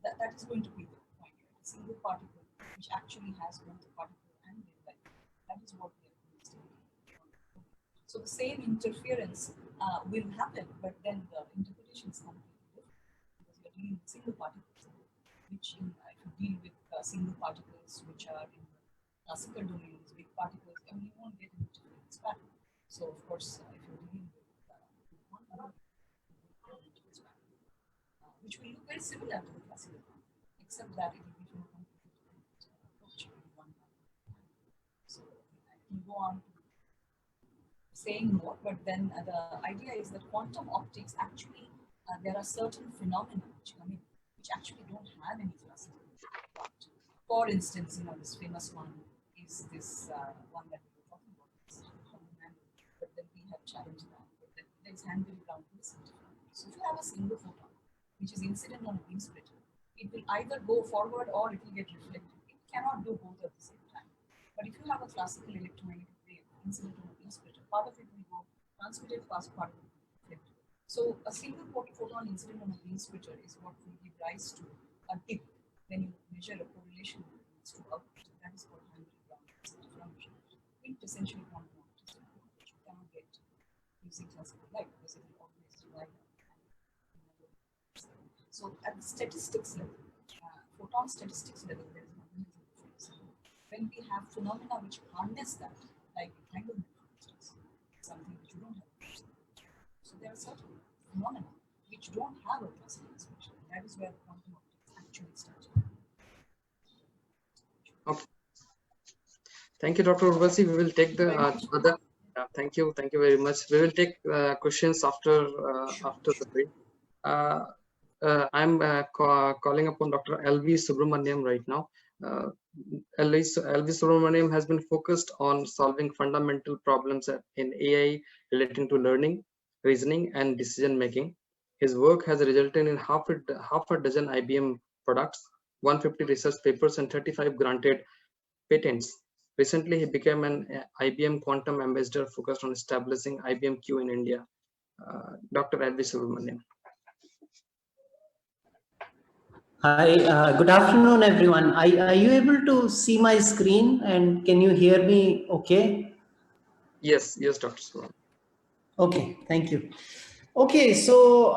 that is going to be the point. A single particle which actually has both the particle and the wave That is what we are investigating. So the same interference will happen, but then the interpretation is completely different because we are dealing with single particles, which if you deal with single particles which are in classical domains, big particles, I mean, you won't get an interference pattern. So of course, if you're dealing with quantum, interference pattern, which will look very similar to the classical one, except that it will be from a completely different approach in one particle. So I can go on to saying more, but then the idea is that quantum optics actually, there are certain phenomena which come in, which actually don't have any classical part. For instance, this famous one is this one that we were talking about, but then we have challenged that. But then there's Hanbury ground interferometry. So if you have a single photon, which is incident on a beam splitter, it will either go forward or it will get reflected. It cannot do both at the same time. But if you have a classical electromagnetic wave incident on a beam splitter, part of it will go transmitted, part of it will be reflected. So a single photon incident on a beam splitter is what will give rise to a dip when you measure a correlation to output. That is called Hanbury ground interferometry. Quintessentially quantum optics, which you cannot get using classical light because it will always rely on. So at the statistics level, photon statistics level, there is no meaningful difference. When we have phenomena which harness that, like entanglement, for instance, something which you don't have. So there are certain phenomena which don't have a classical expression. That is where quantum optics actually starts. Okay. Thank you, Dr. Urbasi. We will take the other. Thank you very much. We will take questions after the break. I'm calling upon Dr. L.V. Subramniam right now. L.V. Subramniam has been focused on solving fundamental problems in AI relating to learning, reasoning, and decision making. His work has resulted in half a dozen IBM products, 150 research papers, and 35 granted patents. Recently, he became an IBM quantum ambassador focused on establishing IBM Q in India. Dr. L.V. Subramniam. Hi, good afternoon, everyone. Are you able to see my screen and can you hear me okay? Yes, Dr. Subramniam. Okay, thank you. Okay, so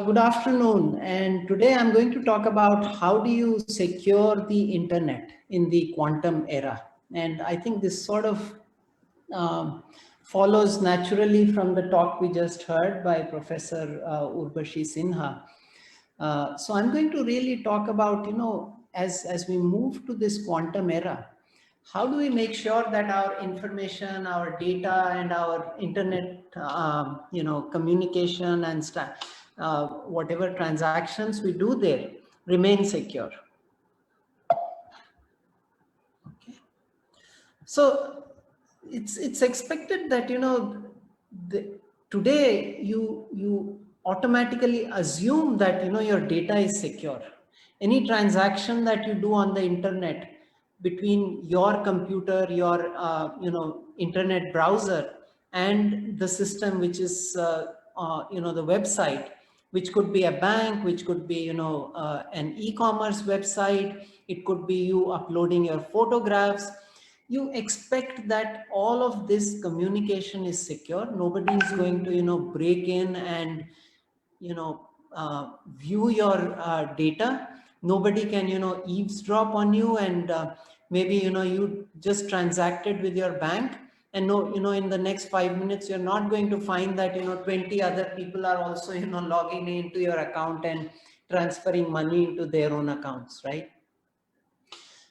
good afternoon. And today I'm going to talk about how do you secure the internet in the quantum era. And I think this sort of follows naturally from the talk we just heard by Professor Urbasi Sinha. So I'm going to really talk about, as we move to this quantum era, how do we make sure that our information, our data, and our internet, communication and whatever transactions we do there remain secure? Okay. So it's expected that today you automatically assume that your data is secure. Any transaction that you do on the internet between your computer, your internet browser, and the system, which is the website, which could be a bank, which could be an e-commerce website, it could be you uploading your photographs. You expect that all of this communication is secure. Nobody is going to break in and view your data. Nobody can eavesdrop on you, and maybe you just transacted with your bank, and in the next 5 minutes you're not going to find that 20 other people are also logging into your account and transferring money into their own accounts, right?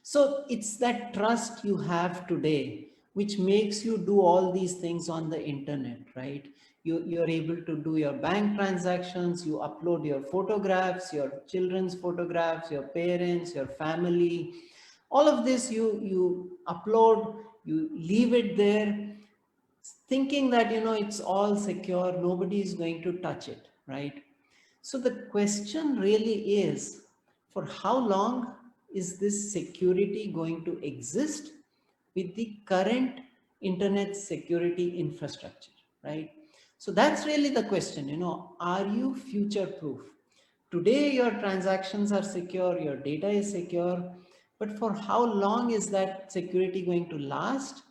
So it's that trust you have today which makes you do all these things on the internet, right? You're able to do your bank transactions, you upload your photographs, your children's photographs, your parents, your family, all of this you upload, you leave it there, thinking that it's all secure, nobody is going to touch it, right? So the question really is, for how long is this security going to exist with the current internet security infrastructure, right? So that's really the question, are you future proof? Today your transactions are secure, your data is secure, but for how long is that security going to last?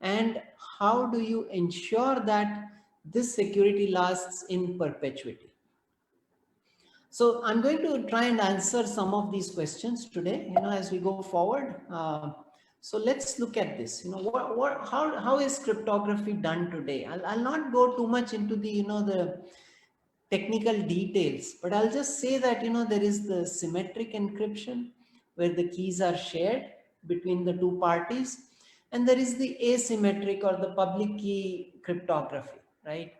and how do you ensure that this security lasts in perpetuity? So I'm going to try and answer some of these questions today, as we go forward. So let's look at this. How is cryptography done today? I'll not go too much into the, the technical details, but I'll just say that, there is the symmetric encryption where the keys are shared between the two parties. And there is the asymmetric or the public key cryptography, right?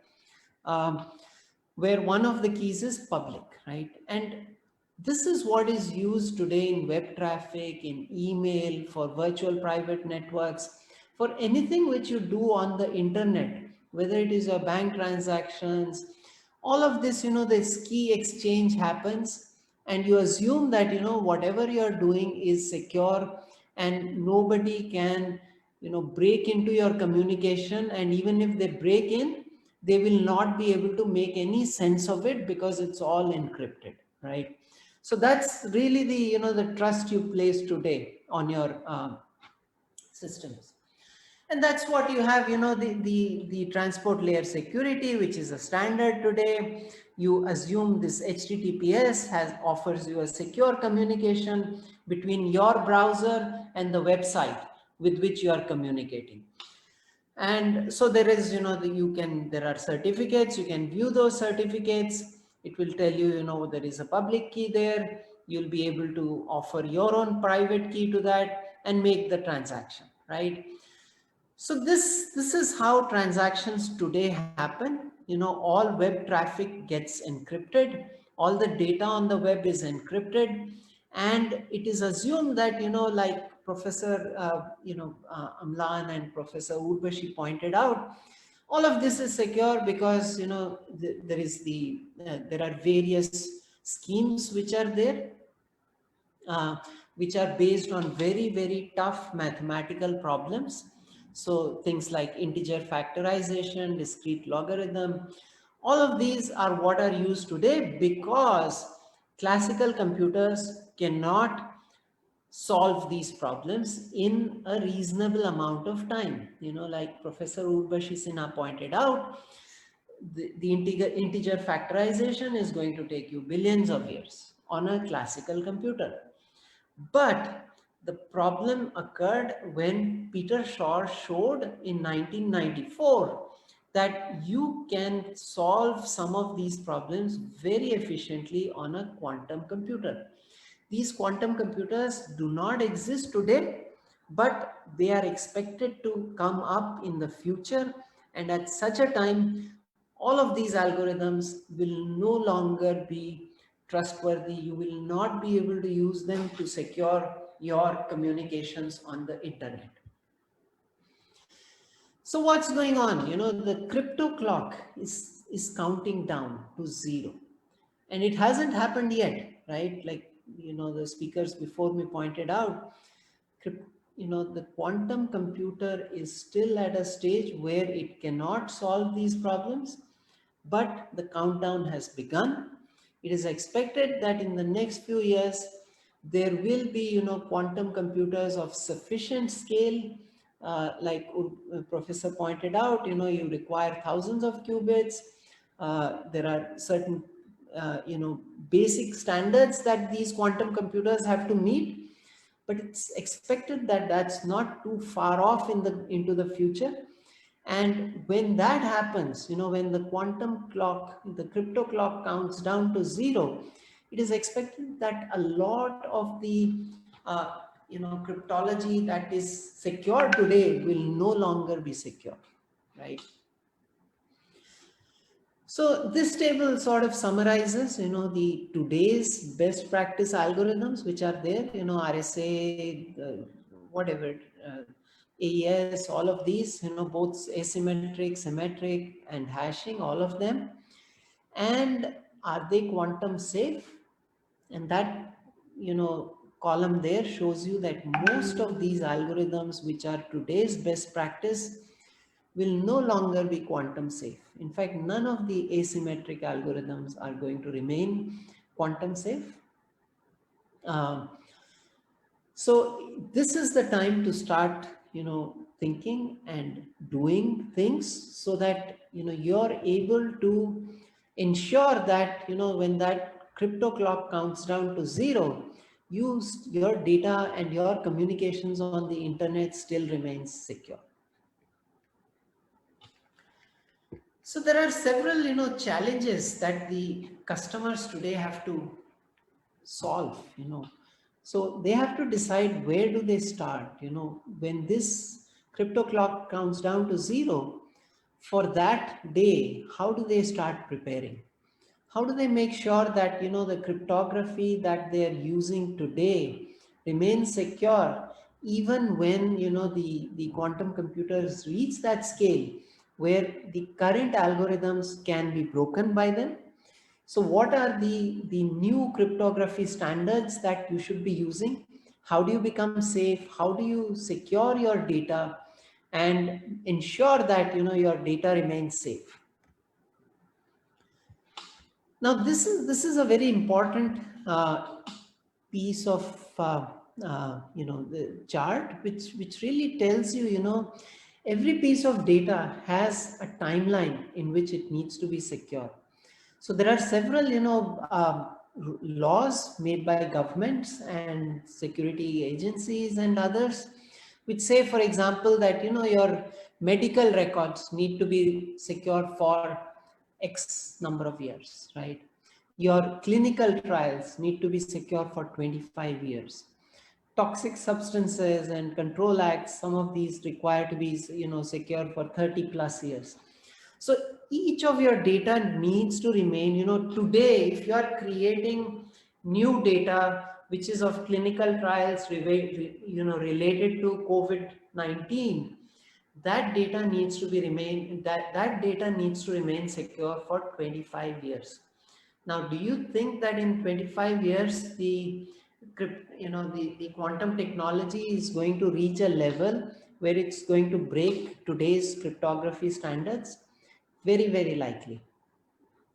Where one of the keys is public, right? And this is what is used today in web traffic, in email, for virtual private networks, for anything which you do on the internet, whether it is your bank transactions, all of this, this key exchange happens, and you assume that, whatever you're doing is secure and nobody can, break into your communication. And even if they break in, they will not be able to make any sense of it because it's all encrypted, right? So that's really the, the trust you place today on your systems. And that's what you have, the transport layer security, which is a standard today. You assume this HTTPS offers you a secure communication between your browser and the website with which you are communicating. And so there is, there are certificates, you can view those certificates. It will tell you, there is a public key there. You'll be able to offer your own private key to that and make the transaction, right? So this is how transactions today happen. All web traffic gets encrypted. All the data on the web is encrypted. And it is assumed that, like Professor, Amlan and Professor Urbasi pointed out, all of this is secure because, there are various schemes which are there, which are based on very, very tough mathematical problems. So things like integer factorization, discrete logarithm, all of these are what are used today because classical computers cannot solve these problems in a reasonable amount of time. Like Professor Urbasi Sinha pointed out, the integer factorization is going to take you billions of years on a classical computer. But the problem occurred when Peter Shor showed in 1994 that you can solve some of these problems very efficiently on a quantum computer. These quantum computers do not exist today, but they are expected to come up in the future. And at such a time, all of these algorithms will no longer be trustworthy. You will not be able to use them to secure your communications on the internet. So what's going on? The crypto clock is counting down to 0. And it hasn't happened yet, right? Like, the speakers before me pointed out, the quantum computer is still at a stage where it cannot solve these problems, but the countdown has begun. It is expected that in the next few years, there will be, quantum computers of sufficient scale, like Professor pointed out, you require thousands of qubits. There are certain, basic standards that these quantum computers have to meet, but it's expected that that's not too far off into the future. And when that happens, when the quantum clock, the crypto clock counts down to 0, it is expected that a lot of the, cryptology that is secure today will no longer be secure, right? So this table sort of summarizes, the today's best practice algorithms, which are there, RSA, whatever, AES, all of these, both asymmetric, symmetric, and hashing, all of them. And are they quantum safe? And that, column there shows you that most of these algorithms, which are today's best practice, will no longer be quantum safe. In fact, none of the asymmetric algorithms are going to remain quantum safe. So this is the time to start thinking and doing things so that, you're able to ensure that, when that crypto clock counts down to zero, your data and your communications on the internet still remains secure. So there are several, challenges that the customers today have to solve, So they have to decide where do they start, when this crypto clock counts down to zero, for that day, how do they start preparing? How do they make sure that, the cryptography that they are using today remains secure, even when, the quantum computers reach that scale where the current algorithms can be broken by them? So what are the new cryptography standards that you should be using? How do you become safe? How do you secure your data and ensure that, your data remains safe? Now, this is a very important piece of the chart, which really tells you, every piece of data has a timeline in which it needs to be secure. So there are several, laws made by governments and security agencies and others, which say, for example, that, your medical records need to be secure for X number of years, right? Your clinical trials need to be secure for 25 years. Toxic substances and control acts, some of these require to be, secure for 30 plus years. So each of your data needs to remain, today, if you are creating new data, which is of clinical trials, related to COVID-19, that data needs to be that data needs to remain secure for 25 years. Now, do you think that in 25 years, the quantum technology is going to reach a level where it's going to break today's cryptography standards? Very, very likely.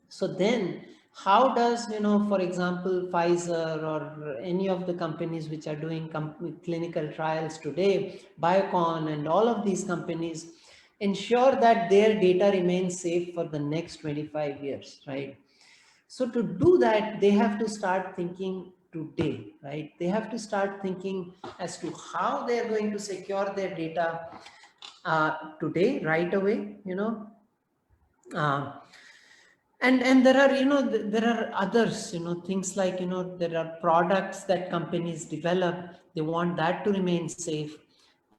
So then how does, for example, Pfizer or any of the companies which are doing clinical trials today, Biocon and all of these companies, ensure that their data remains safe for the next 25 years, right? So to do that, they have to start thinking today, right? They have to start thinking as to how they're going to secure their data today, right away, and there are, there are others, things like, there are products that companies develop. They want that to remain safe.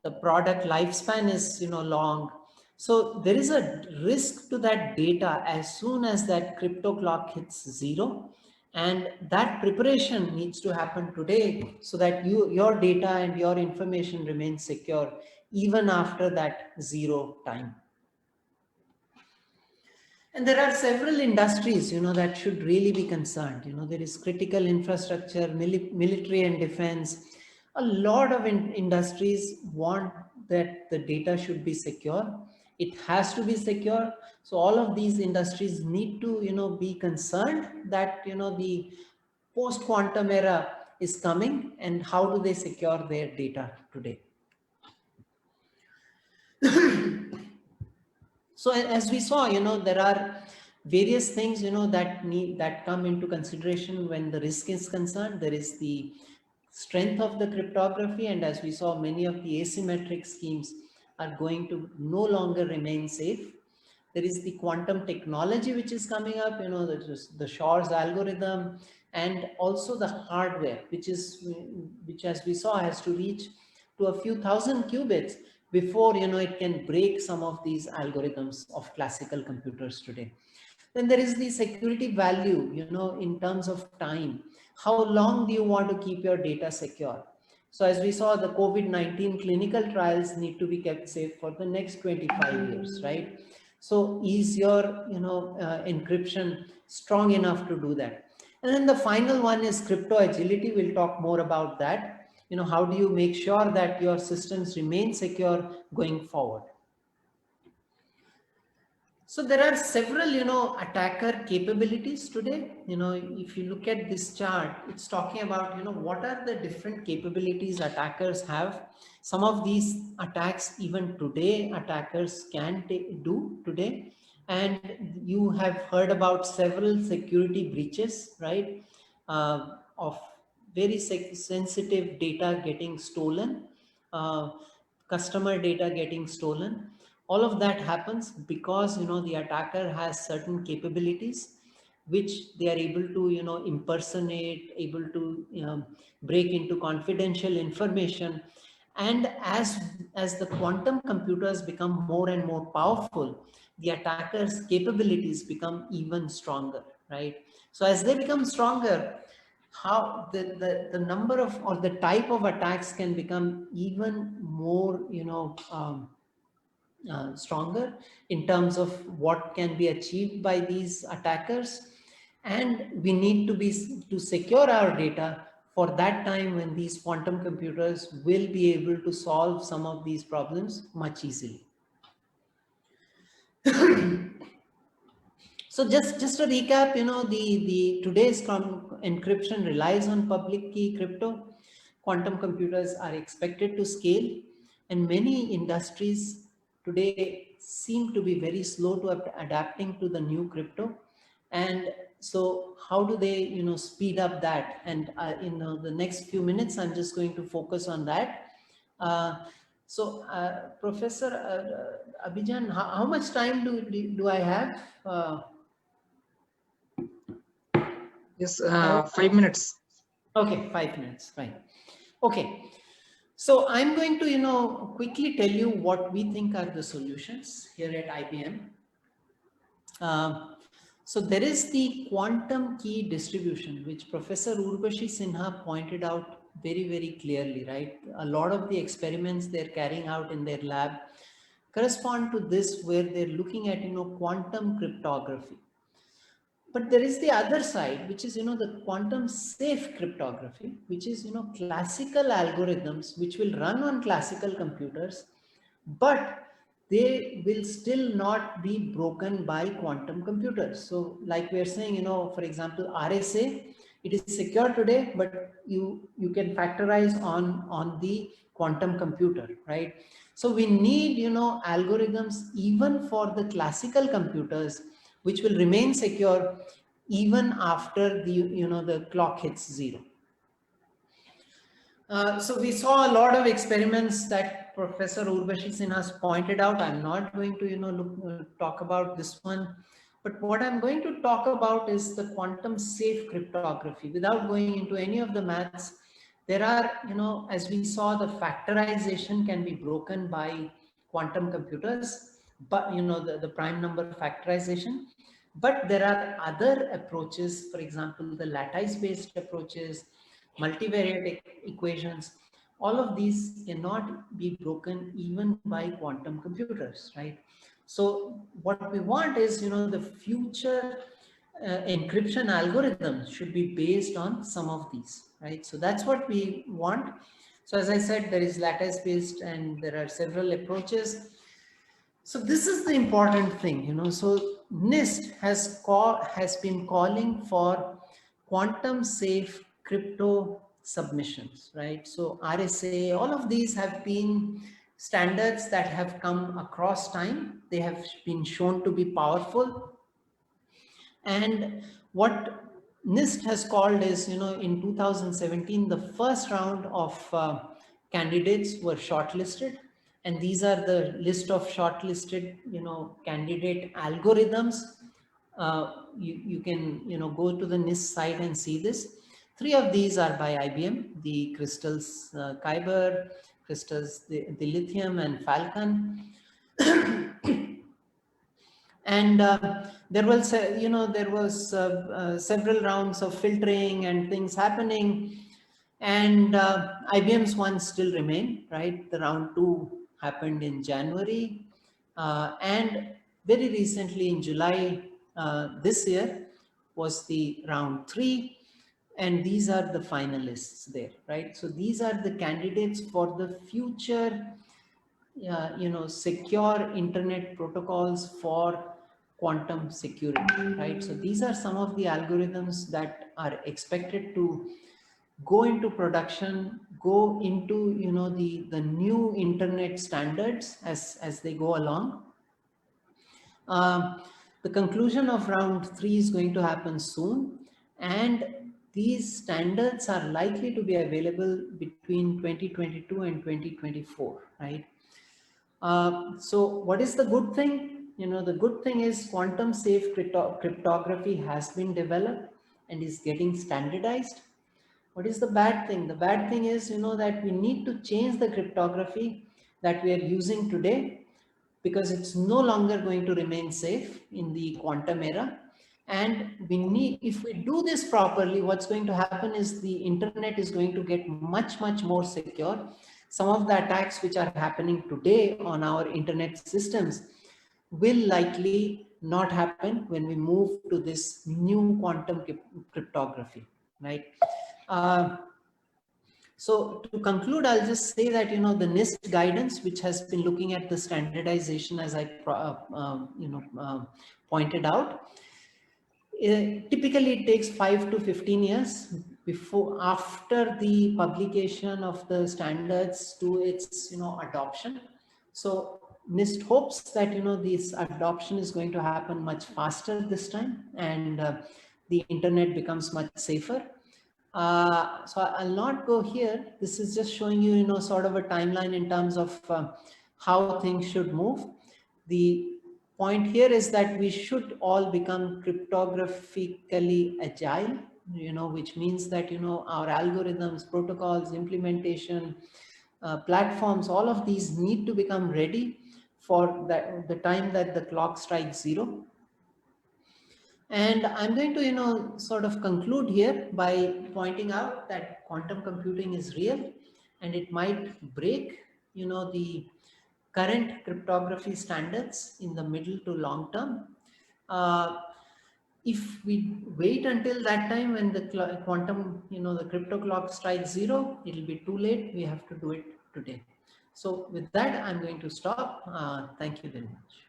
The product lifespan is, long. So there is a risk to that data as soon as that crypto clock hits zero. And that preparation needs to happen today so that your data and your information remains secure even after that zero time. And there are several industries, that should really be concerned. There is critical infrastructure, military and defense. A lot of industries want that the data should be secure. It has to be secure. So all of these industries need to, be concerned that, the post-quantum era is coming, and how do they secure their data today? So as we saw, there are various things, that come into consideration when the risk is concerned. There is the strength of the cryptography, and as we saw, many of the asymmetric schemes are going to no longer remain safe. There is the quantum technology which is coming up, the Shor's algorithm, and also the hardware, which as we saw has to reach to a few thousand qubits before, it can break some of these algorithms of classical computers today. Then there is the security value, in terms of time. How long do you want to keep your data secure? So as we saw, the COVID-19 clinical trials need to be kept safe for the next 25 years, right? So is your, encryption strong enough to do that? And then the final one is crypto agility. We'll talk more about that. How do you make sure that your systems remain secure going forward? So there are several, attacker capabilities today. If you look at this chart, it's talking about, what are the different capabilities attackers have. Some of these attacks, even today, attackers can do today. And you have heard about several security breaches, right? Of very sensitive data getting stolen, customer data getting stolen. All of that happens because the attacker has certain capabilities which they are able to impersonate, able to break into confidential information. And as the quantum computers become more and more powerful, the attackers capabilities become even stronger, right? So as they become stronger, how the number of or the type of attacks can become even more stronger in terms of what can be achieved by these attackers. And we need to secure our data for that time when these quantum computers will be able to solve some of these problems much easily. So just to recap, the today's encryption relies on public key crypto. Quantum computers are expected to scale, and many industries today seem to be very slow to adapting to the new crypto. And so how do they speed up that? And in the next few minutes I'm just going to focus on that. Professor Abhijan, how much time do I have? Yes, 5 minutes. Okay, 5 minutes, fine. Okay, so I'm going to quickly tell you what we think are the solutions here at IBM. So there is the quantum key distribution, which Professor Urbasi Sinha pointed out very, very clearly, right? A lot of the experiments they're carrying out in their lab correspond to this, where they're looking at quantum cryptography. But there is the other side, which is the quantum safe cryptography, which is classical algorithms which will run on classical computers, but they will still not be broken by quantum computers. So like we are saying, for example, RSA, it is secure today, but you can factorize on the quantum computer, right? So we need algorithms even for the classical computers which will remain secure even after the clock hits 0. So we saw a lot of experiments that Professor Urbasi Sinha has pointed out. I'm not going to talk about this one, but what I'm going to talk about is the quantum safe cryptography. Without going into any of the maths, there are, as we saw, the factorization can be broken by quantum computers, but the prime number factorization. But there are other approaches, for example, the lattice-based approaches, multivariate equations. All of these cannot be broken even by quantum computers, right? So what we want is, the future encryption algorithms should be based on some of these, right? So that's what we want. So as I said, there is lattice-based and there are several approaches. So this is the important thing, so NIST has been calling for quantum safe crypto submissions, right? So RSA, all of these have been standards that have come across time. They have been shown to be powerful. And what NIST has called is, in 2017, the first round of candidates were shortlisted. And these are the list of shortlisted, candidate algorithms. You can, go to the NIST site and see this. 3 of these are by IBM, the crystals Kyber, crystals, the lithium and Falcon. And there was several rounds of filtering and things happening, and IBM's one still remain, right? The round 2 happened in January, and very recently in July this year was the round 3, and these are the finalists there, right? So these are the candidates for the future secure internet protocols for quantum security, right? So these are some of the algorithms that are expected to go into production, go into, you know, the new internet standards as they go along. The conclusion of round 3 is going to happen soon, and these standards are likely to be available between 2022 and 2024, right? So what is the good thing? You know, the good thing is quantum safe cryptography has been developed and is getting standardized. What is the bad thing? The bad thing is, you know, that we need to change the cryptography that we are using today, because it's no longer going to remain safe in the quantum era. And we need, if we do this properly, what's going to happen is the internet is going to get much, much more secure. Some of the attacks which are happening today on our internet systems will likely not happen when we move to this new quantum cryptography, right? So to conclude, I'll just say that, you know, the NIST guidance, which has been looking at the standardization, as I pointed out, typically it takes 5 to 15 years after the publication of the standards to its, you know, adoption. So NIST hopes that, you know, this adoption is going to happen much faster this time, and the internet becomes much safer. So I'll not go here. This is just showing you, you know, sort of a timeline in terms of how things should move. The point here is that we should all become cryptographically agile, you know, which means that, you know, our algorithms, protocols, implementation, platforms, all of these need to become ready for the time that the clock strikes 0. And I'm going to, you know, sort of conclude here by pointing out that quantum computing is real, and it might break, you know, the current cryptography standards in the middle to long term. If we wait until that time when the quantum, you know, the crypto clock strikes 0, it'll be too late. We have to do it today. So with that, I'm going to stop. Thank you very much.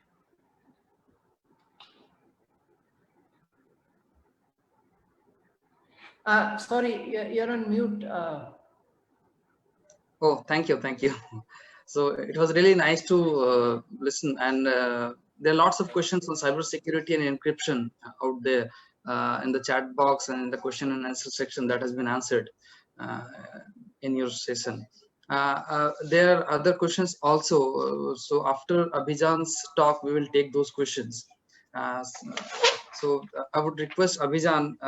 Sorry, you're on mute. Oh, thank you. So it was really nice to listen, and there are lots of questions on cybersecurity and encryption out there in the chat box and in the question and answer section that has been answered in your session. There are other questions also. So after Abhijan's talk, we will take those questions. So I would request Abhijan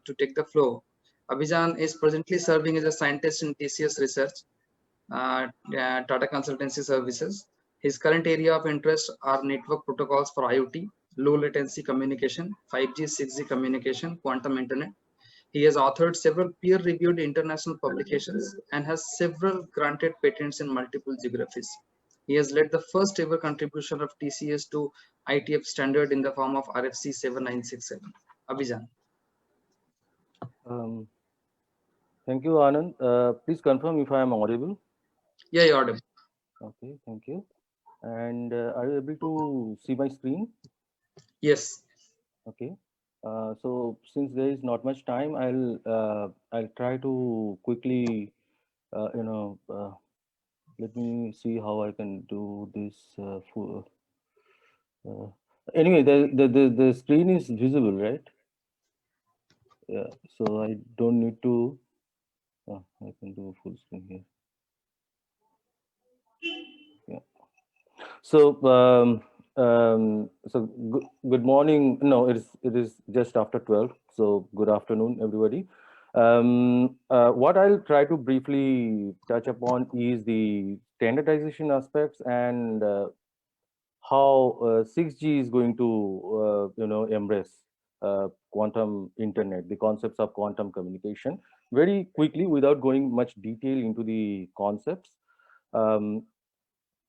to take the floor. Abhijan is presently serving as a scientist in TCS Research, Tata Consultancy Services. His current area of interest are network protocols for IoT, low latency communication, 5G, 6G communication, quantum internet. He has authored several peer-reviewed international publications and has several granted patents in multiple geographies. He has led the first ever contribution of TCS to ITF standard in the form of RFC 7967. Abhijan. Thank you, Anand. Please confirm if I am audible. Yeah, you're audible. Okay, thank you. And are you able to see my screen? Yes. Okay. So since there is not much time, I'll try to quickly, let me see how I can do this. Anyway, the screen is visible, right? Yeah. So I don't need to. I can do full screen here. Yeah. So good morning. No, it is just after 12. So good afternoon, everybody. What I'll try to briefly touch upon is the standardization aspects and how 6G is going to embrace quantum internet, the concepts of quantum communication, very quickly without going much detail into the concepts.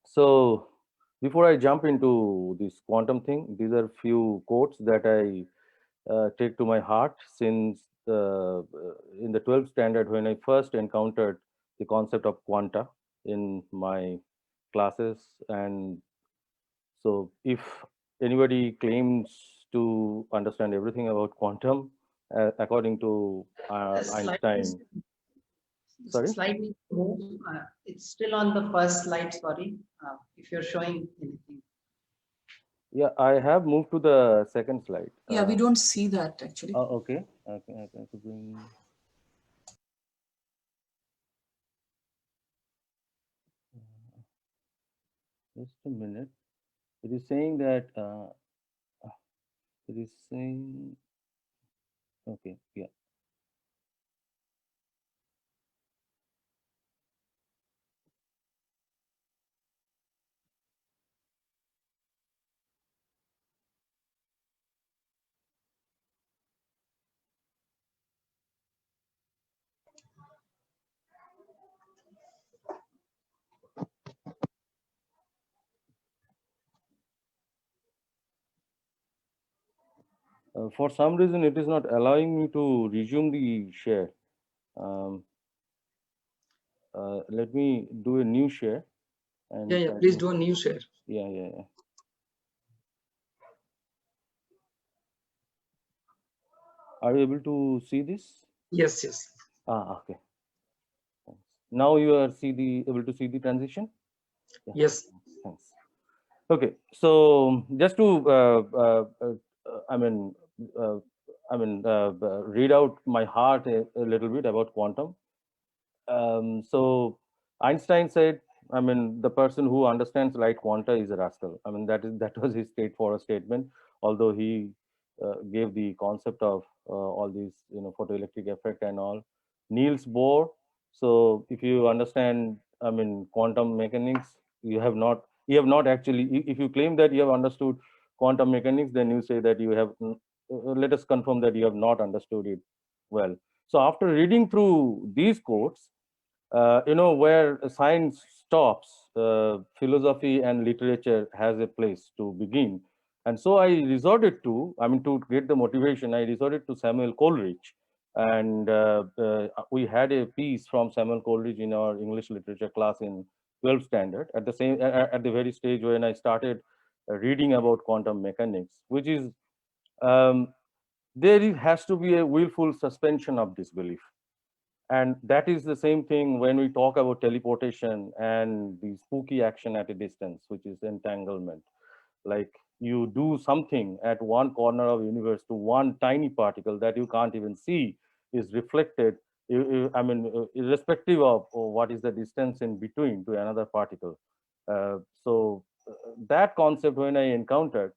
So before I jump into this quantum thing, these are few quotes that I take to my heart since in the 12th standard when I first encountered the concept of quanta in my classes. And so if anybody claims to understand everything about quantum, according to Einstein. Sorry? Slightly move. It's still on the first slide, sorry, if you're showing anything. Yeah, I have moved to the second slide. Yeah, we don't see that actually. Okay. Okay. I have to bring. Just a minute. It is saying that. It is saying. Okay. Yeah. For some reason, it is not allowing me to resume the share. Let me do a new share. And Yeah, please do a new share. Yeah. Are you able to see this? Yes. Okay. Thanks. Now you are able to see the transition? Yeah. Yes. Thanks. Okay. So just to read out my heart a little bit about quantum. So Einstein said, the person who understands light quanta is a rascal. That was his straightforward statement. Although he gave the concept of all these, photoelectric effect and all. Niels Bohr. So if you understand, quantum mechanics, you have not actually. If you claim that you have understood quantum mechanics, then you say that you have. Let us confirm that you have not understood it well. So after reading through these quotes, where science stops, philosophy and literature has a place to begin. And so I resorted to, to get the motivation, I resorted to Samuel Coleridge. And we had a piece from Samuel Coleridge in our English literature class in 12th standard at the very stage when I started reading about quantum mechanics, which is has to be a willful suspension of disbelief. And that is the same thing when we talk about teleportation and the spooky action at a distance, which is entanglement. Like you do something at one corner of the universe to one tiny particle that you can't even see is reflected, irrespective of what is the distance in between to another particle. That concept, when I encountered,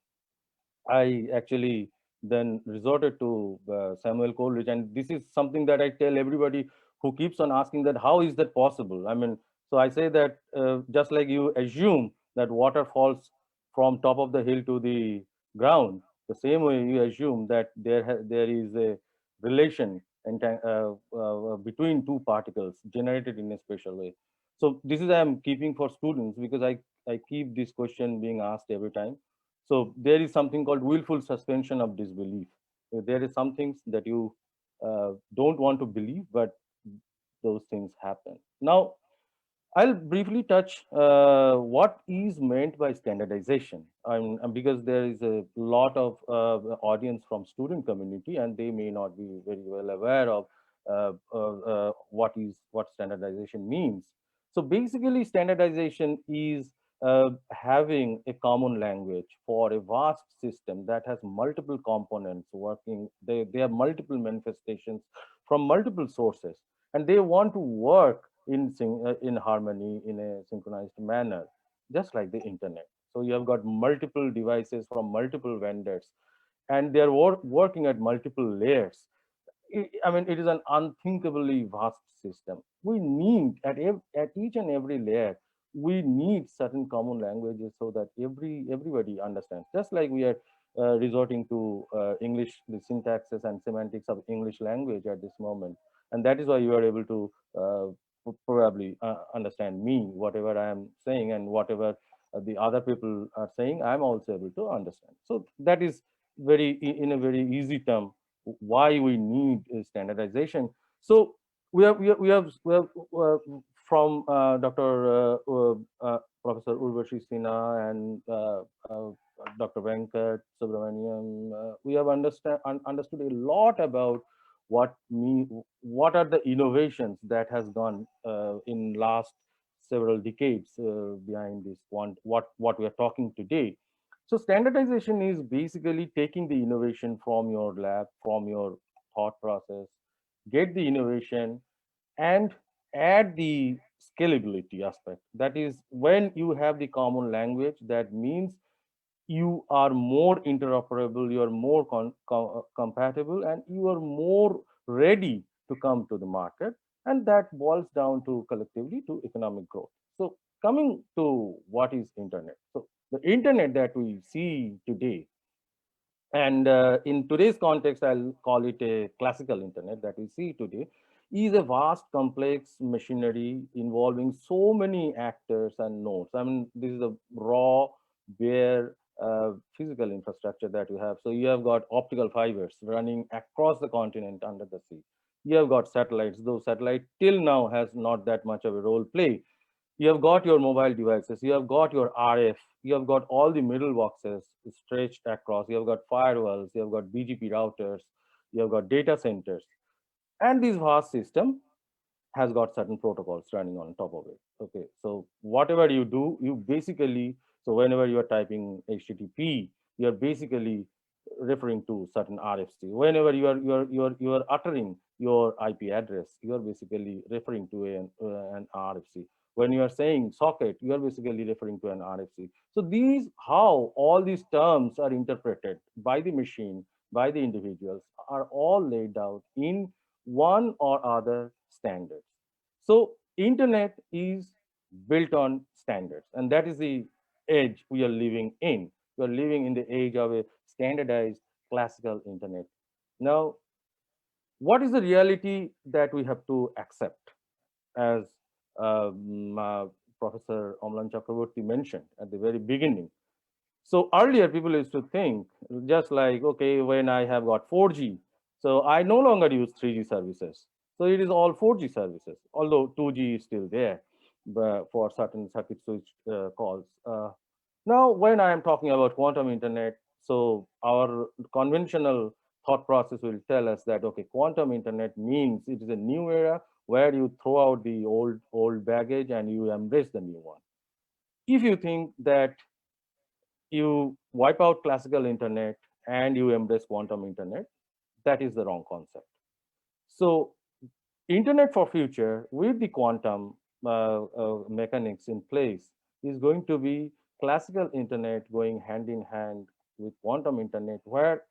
I actually then resorted to Samuel Coleridge, and this is something that I tell everybody who keeps on asking that how is that possible? So I say that just like you assume that water falls from top of the hill to the ground, the same way you assume that there is a relation between two particles generated in a special way. So this is I am keeping for students because I keep this question being asked every time. So there is something called willful suspension of disbelief. There is some things that you don't want to believe, but those things happen. Now, I'll briefly touch what is meant by standardization, because there is a lot of audience from student community, and they may not be very well aware of what standardization means. So basically, standardization is having a common language for a vast system that has multiple components working. They have multiple manifestations from multiple sources, and they want to work in harmony in a synchronized manner, just like the internet. So you have got multiple devices from multiple vendors, and they are working at multiple layers. It is an unthinkably vast system. We need at each and every layer, we need certain common languages so that everybody understands. Just like we are resorting to English, the syntaxes and semantics of English language at this moment, and that is why you are able to probably understand me, whatever I am saying, and whatever the other people are saying, I'm also able to understand. So that is in a very easy term why we need standardization. So we have from Dr. Professor Urbasi Sinha and Dr. Venkta, Subramniam, we have understood a lot about what are the innovations that has gone in last several decades behind this what we are talking today. So standardization is basically taking the innovation from your lab, from your thought process, get the innovation and add the scalability aspect. That is, when you have the common language, that means you are more interoperable, you are more compatible, and you are more ready to come to the market. And that boils down to collectively to economic growth. So coming to what is internet. So the internet that we see today, and in today's context, I'll call it a classical internet that we see today, is a vast, complex machinery involving so many actors and nodes. I mean, this is a raw, bare physical infrastructure that you have. So you have got optical fibers running across the continent under the sea. You have got satellites, though satellite till now has not that much of a role play. You have got your mobile devices, you have got your RF, you have got all the middle boxes stretched across, you have got firewalls, you have got BGP routers, you have got data centers. And this vast system has got certain protocols running on top of it. Okay, so whatever you do, you basically, so whenever you are typing HTTP, you are basically referring to certain RFC. Whenever you are uttering your IP address, you are basically referring to an RFC. When you are saying socket, you are basically referring to an RFC. So these, how all these terms are interpreted by the machine, by the individuals, are all laid out in one or other standards. So internet is built on standards, and that is the age we are living in. We are living in the age of a standardized classical internet. Now, what is the reality that we have to accept? As Professor Amlan Chakrabarti mentioned at the very beginning. So earlier people used to think just like, okay, when I have got 4G, so I no longer use 3G services. So it is all 4G services, although 2G is still there but for certain circuit switch calls. Now, when I am talking about quantum internet, so our conventional thought process will tell us that, okay, quantum internet means it is a new era where you throw out the old baggage and you embrace the new one. If you think that you wipe out classical internet and you embrace quantum internet, that is the wrong concept. So internet for future with the quantum mechanics in place is going to be classical internet going hand in hand with quantum internet, where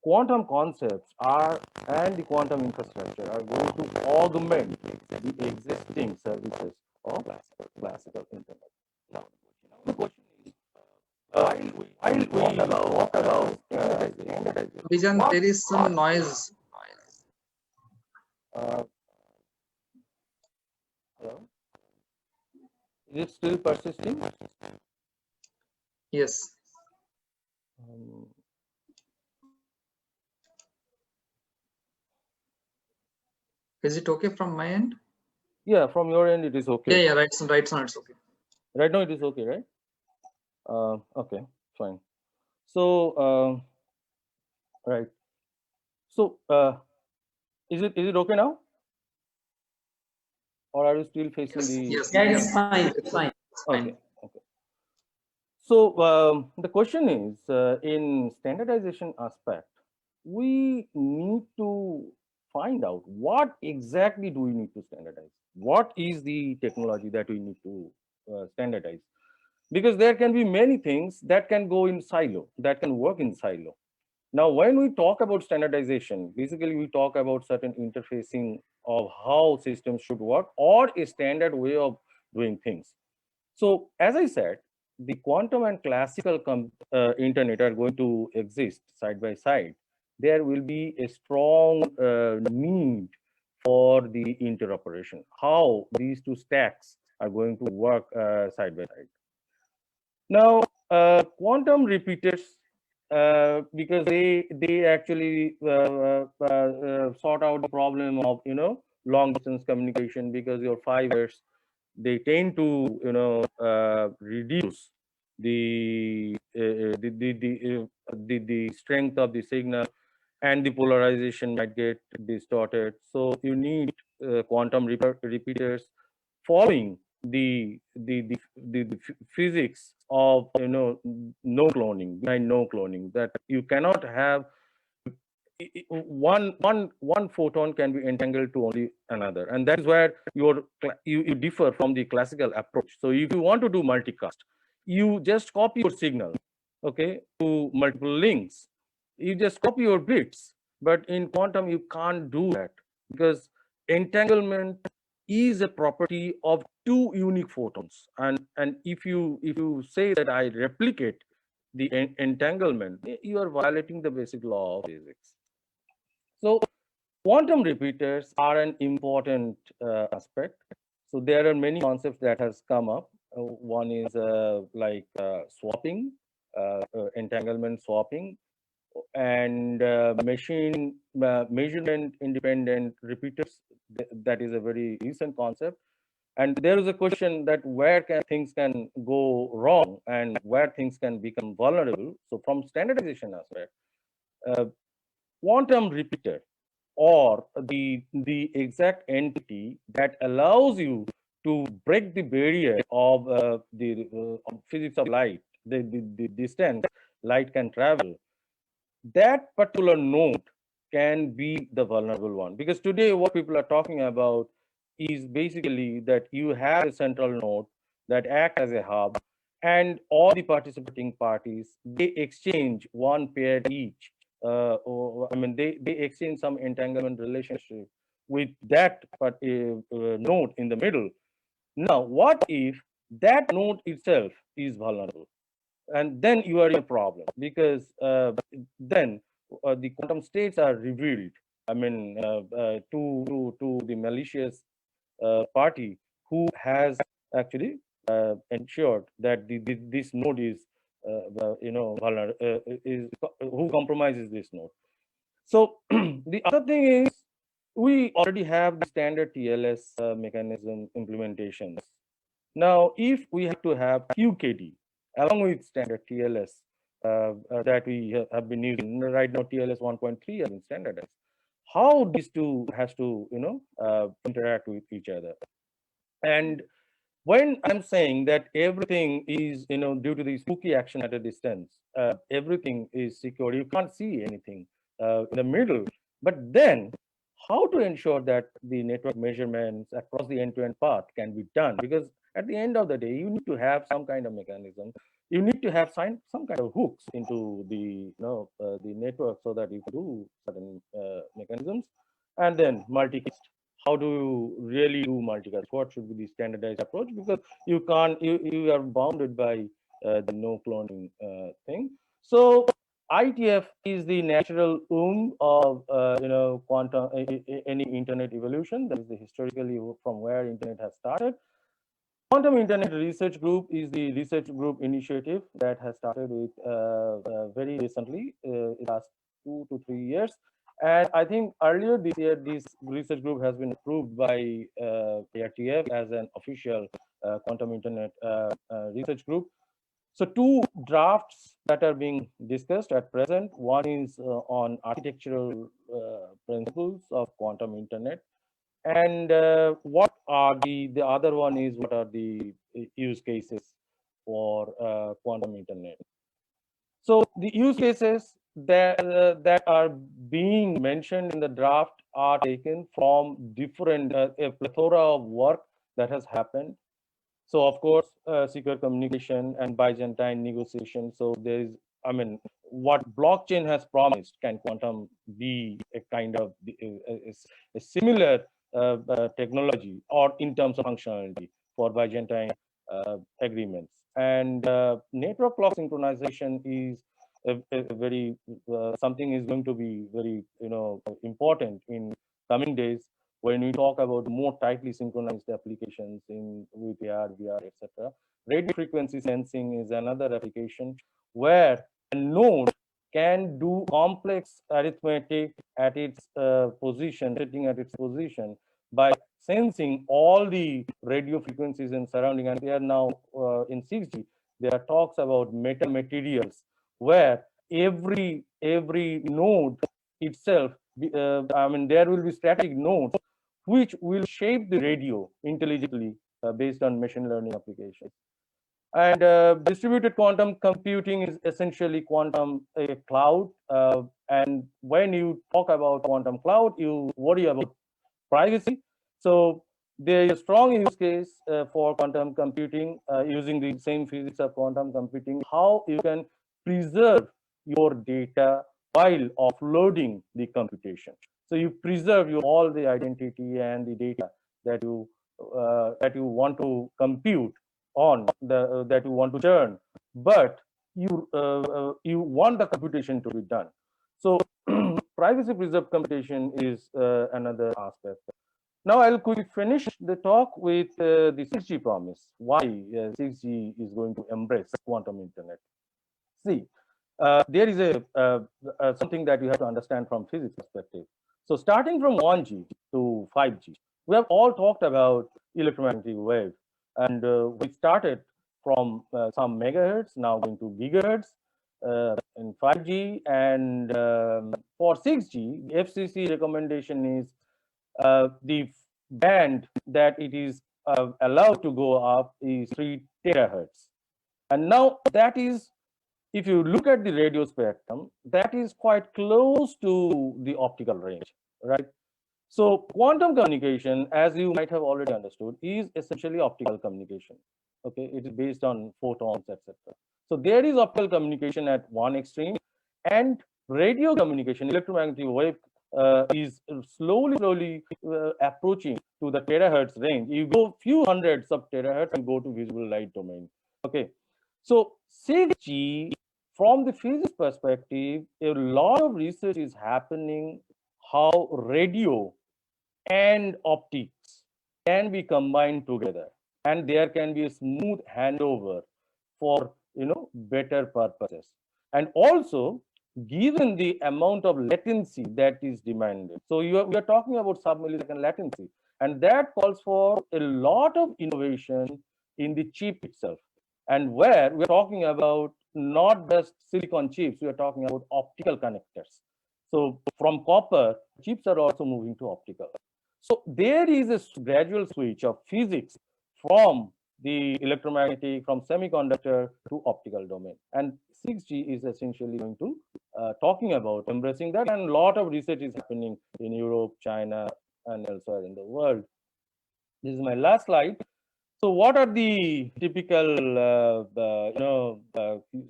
quantum concepts are and the quantum infrastructure are going to augment the existing services of classical internet. Now, the question is, while we talk about standardization, Abhijan, there is some noise. hello? Is it still persisting? Yes. Um, Is it okay from my end? yeah, from your end, it is okay. Yeah, right now it's okay. Right now, it is okay, right? Okay, fine. So, right. So, is it okay now? Or are you still facing Yes, the? yes, Yeah, yes. it's fine. It's fine. Okay, okay. So the question is, in standardization aspect, we need to find out what exactly do we need to standardize? What is the technology that we need to standardize? Because there can be many things that can go in silo, that can work in silo. Now, when we talk about standardization, basically we talk about certain interfacing of how systems should work or a standard way of doing things. So as I said, the quantum and classical internet are going to exist side by side. There will be a strong need for the interoperation, how these two stacks are going to work side by side. Now, quantum repeaters, because they actually sort out the problem of long distance communication, because your fibers they tend to, reduce the strength of the signal, and the polarization might get distorted. So you need quantum repeaters following the physics of, no cloning, behind no cloning, that you cannot have one photon can be entangled to only another, and that is where you differ from the classical approach. So if you want to do multicast, you just copy your signal, okay, to multiple links. You just copy your bits, but in quantum you can't do that, because entanglement is a property of two unique photons, and if you say that I replicate the entanglement, you are violating the basic law of physics. So quantum repeaters are an important aspect. So there are many concepts that has come up. One is swapping, entanglement swapping, and measurement independent repeaters. That is a very recent concept. And there is a question that where things can go wrong and where things can become vulnerable. So from standardization aspect, quantum repeater, or the exact entity that allows you to break the barrier of of physics of light, the distance light can travel, that particular node can be the vulnerable one. Because today what people are talking about is basically that you have a central node that acts as a hub, and all the participating parties, they exchange one pair each. They exchange some entanglement relationship with that node in the middle. Now, what if that node itself is vulnerable? And then you are in a problem, because then the quantum states are revealed. To the malicious party who has actually ensured that this node is vulnerable, who compromises this node. So the other thing is, we already have the standard TLS mechanism implementations. Now, if we have to have QKD along with standard TLS that we have been using right now, TLS 1.3 has been standardized. How these two has to interact with each other? And when I'm saying that everything is due to the spooky action at a distance, everything is secure. You can't see anything in the middle. But then, how to ensure that the network measurements across the end-to-end path can be done? Because at the end of the day, you need to have some kind of mechanism. You need to have some kind of hooks into the the network, so that you can do certain mechanisms. And then multicast. How do you really do multicast? What should be the standardized approach? Because you can't, you are bounded by the no cloning thing. So ITF is the natural of quantum any internet evolution. That is the historically from where internet has started. Quantum Internet Research Group is the research group initiative that has started with very recently, last 2 to 3 years. And I think earlier this year, this research group has been approved by ITF as an official quantum internet research group. So two drafts that are being discussed at present. One is on architectural principles of quantum internet, and what are the other one is what are the use cases for quantum internet. So the use cases that are being mentioned in the draft are taken from different a plethora of work that has happened. So of course, secure communication and Byzantine negotiation. So there is, what blockchain has promised, can quantum be a kind of a similar technology, or in terms of functionality for Byzantine agreements? And network clock synchronization is a very something is going to be very important in coming days, when we talk about more tightly synchronized applications with AR, VR, etc. Radio frequency sensing is another application where a node can do complex arithmetic at its position, sitting at its position, by sensing all the radio frequencies in surrounding, and they are now in 6G, there are talks about metamaterials, where every node itself, I mean, there will be static nodes which will shape the radio intelligently based on machine learning applications. And distributed quantum computing is essentially quantum cloud. And when you talk about quantum cloud, you worry about privacy. So there is a strong use case for quantum computing using the same physics of quantum computing, how you can preserve your data while offloading the computation. So you preserve all the identity and the data that you want to compute on, that you want to churn, but you want the computation to be done. So privacy preserved computation is another aspect. Now I'll quickly finish the talk with the 6G promise. Why 6G is going to embrace quantum internet? See, there is something that you have to understand from physics perspective. So starting from 1G to 5G, we have all talked about electromagnetic wave, and we started from some megahertz, now going to gigahertz in 5G, and for 6G, the FCC recommendation is the band that it is allowed to go up is 3 terahertz. And now that is, if you look at the radio spectrum, that is quite close to the optical range, right? So quantum communication, as you might have already understood, is essentially optical communication. Okay, it is based on photons, etc. So there is optical communication at one extreme, and radio communication, electromagnetic wave, is slowly approaching to the terahertz range. You go few hundreds of terahertz and go to visible light domain. Okay, so 6G, from the physics perspective, a lot of research is happening how radio and optics can be combined together, and there can be a smooth handover for better purposes. And also, given the amount of latency that is demanded, so we are talking about sub-millisecond latency, and that calls for a lot of innovation in the chip itself, and where we're talking about not just silicon chips, we are talking about optical connectors. So from copper, chips are also moving to optical. So there is a gradual switch of physics from the electromagnetic, from semiconductor to optical domain. And 6G is essentially going to talking about embracing that, and a lot of research is happening in Europe, China, and elsewhere in the world. This is my last slide. So what are the typical,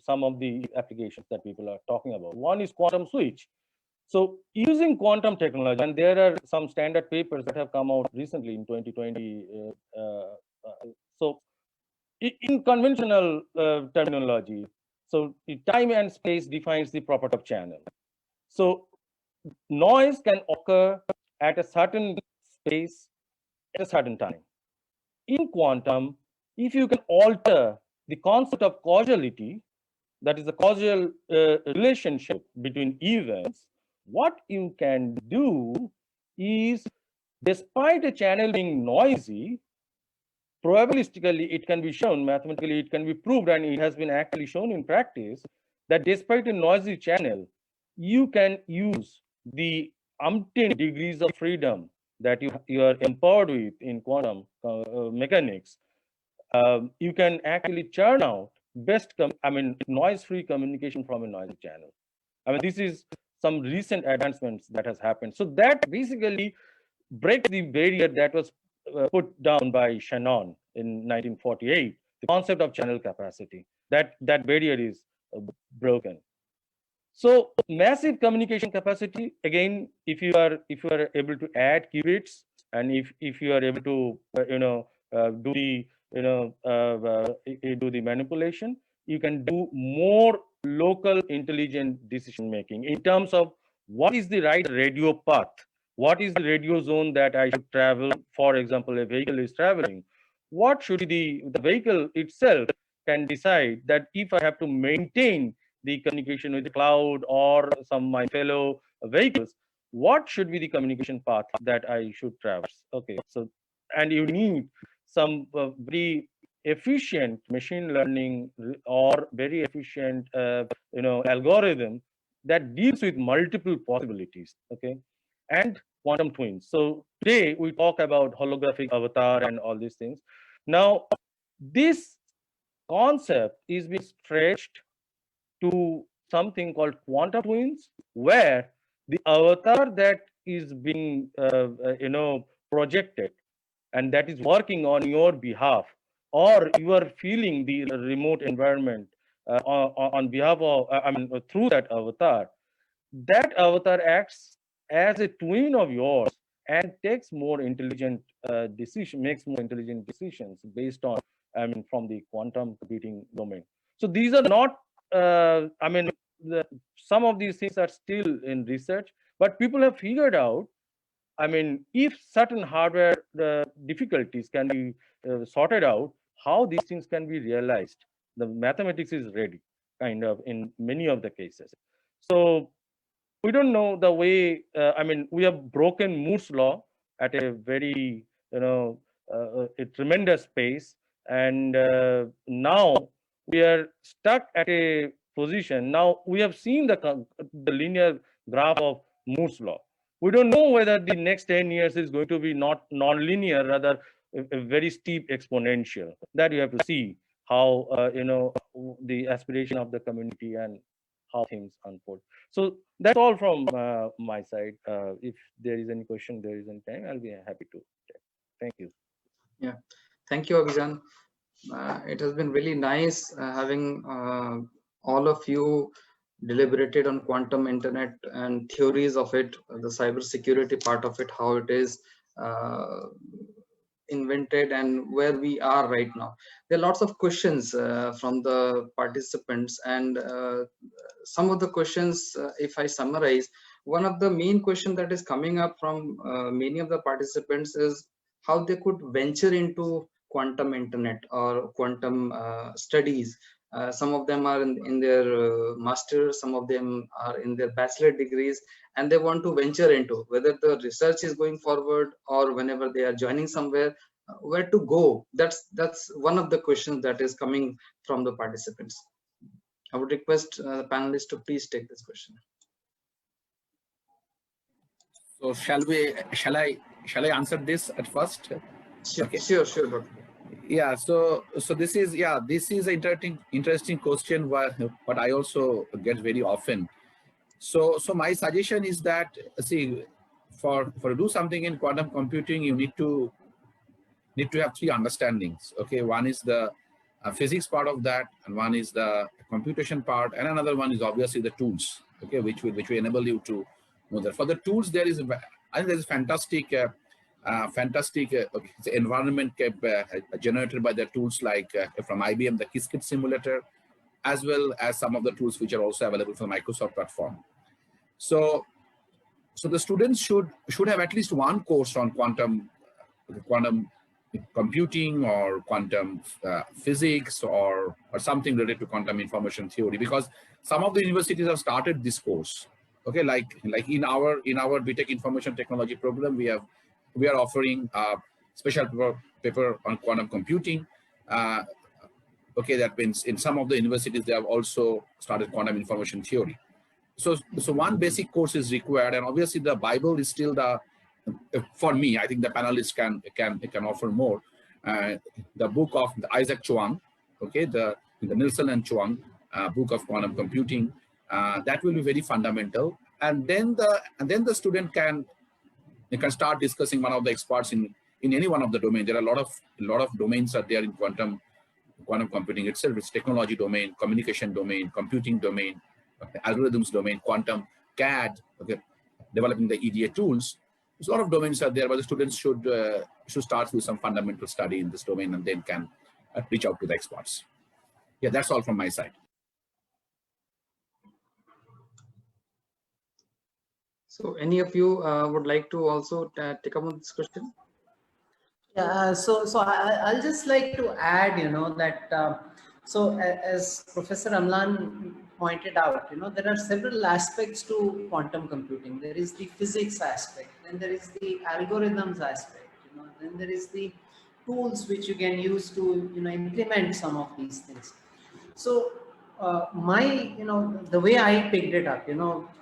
some of the applications that people are talking about? One is quantum switch. So using quantum technology, and there are some standard papers that have come out recently in 2020. So in conventional terminology, so time and space defines the property of channel. So noise can occur at a certain space at a certain time. In quantum, if you can alter the concept of causality, that is the causal relationship between events, what you can do is, despite a channel being noisy, probabilistically it can be shown, mathematically it can be proved, and it has been actually shown in practice, that despite a noisy channel, you can use the umpteen degrees of freedom that you are empowered with in quantum mechanics. You can actually churn out noise-free communication from a noisy channel. I mean, this is some recent advancements that has happened. So that basically breaks the barrier that was put down by Shannon in 1948, the concept of channel capacity. That barrier is broken. So massive communication capacity, again, if you are able to add qubits, and if you are able to do the manipulation, you can do more local intelligent decision making in terms of what is the right radio path, what is the radio zone that I should travel. For example, a vehicle is traveling, what should be the vehicle itself can decide that if I have to maintain the communication with the cloud or some my fellow vehicles, what should be the communication path that I should traverse. Okay, so and you need some very efficient machine learning or very efficient algorithm that deals with multiple possibilities, okay, and quantum twins. So today we talk about holographic avatar and all these things. Now this concept is being stretched to something called quantum twins, where the avatar that is being projected and that is working on your behalf, or you are feeling the remote environment on behalf of, through that avatar acts as a twin of yours and takes more intelligent makes more intelligent decisions based on, from the quantum computing domain. So these are not, some of these things are still in research, but people have figured out, if certain hardware difficulties can be sorted out, how these things can be realized. The mathematics is ready, kind of, in many of the cases. So we don't know the way, we have broken Moore's law at a very, a tremendous pace. And now we are stuck at a position. Now we have seen the linear graph of Moore's law. We don't know whether the next 10 years is going to be not non-linear, rather a very steep exponential. That you have to see how, the aspiration of the community and how things unfold. So that's all from my side. If there is any question, there is any time, I'll be happy to take. Thank you. Yeah, thank you, Abhijan. It has been really nice having all of you deliberated on quantum internet and theories of it, the cyber security part of it, how it is invented and where we are right now. There are lots of questions from the participants, and some of the questions, if I summarize, one of the main questions that is coming up from many of the participants is how they could venture into quantum internet or quantum studies. Some of them are in their master's, some of them are in their bachelor degrees, and they want to venture into whether the research is going forward or whenever they are joining somewhere, where to go. That's one of the questions that is coming from the participants. I would request the panelists to please take this question. So shall I answer this at first? Sure, Okay. sure, Dr. Yeah, so this is an interesting question, what I also get very often. So my suggestion is that, see, for do something in quantum computing, you need to have three understandings. Okay, one is the physics part of that, and one is the computation part, and another one is obviously the tools. Okay, which will enable you to know that. For the tools, I think there is fantastic environment generated by the tools like from IBM, the Qiskit simulator, as well as some of the tools which are also available from the Microsoft platform. So the students should have at least one course on quantum computing or quantum physics or something related to quantum information theory, because some of the universities have started this course. Okay, like in our BTech Information Technology program, we are offering a special paper on quantum computing. Okay, that means in some of the universities they have also started quantum information theory. So one basic course is required, and obviously the Bible is still the, for me, I think the panelists can offer more. The book of Isaac Chuang, okay, the Nielsen and Chuang book of quantum computing, that will be very fundamental. And then the student can start discussing one of the experts in any one of the domains. There are a lot of domains are there in quantum computing itself. It's technology domain, communication domain, computing domain, algorithms domain, quantum CAD, okay, developing the EDA tools. There's a lot of domains are there, but the students should start with some fundamental study in this domain and then can reach out to the experts. Yeah, that's all from my side. So any of you would like to also take up on this question? Yeah, so I'll just like to add, that so as Professor Amlan pointed out, there are several aspects to quantum computing. There is the physics aspect, then there is the algorithms aspect, Then there is the tools which you can use to, implement some of these things. So the way I picked it up,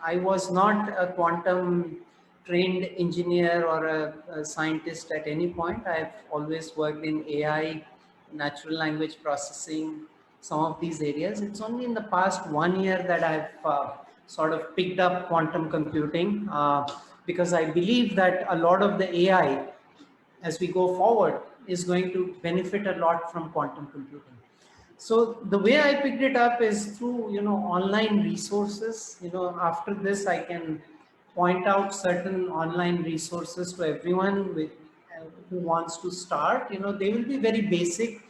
I was not a quantum trained engineer or a scientist at any point. I've always worked in AI, natural language processing, some of these areas. It's only in the past 1 year that I've sort of picked up quantum computing because I believe that a lot of the AI as we go forward is going to benefit a lot from quantum computing. So the way I picked it up is through, online resources. After this, I can point out certain online resources to everyone who wants to start. They will be very basic.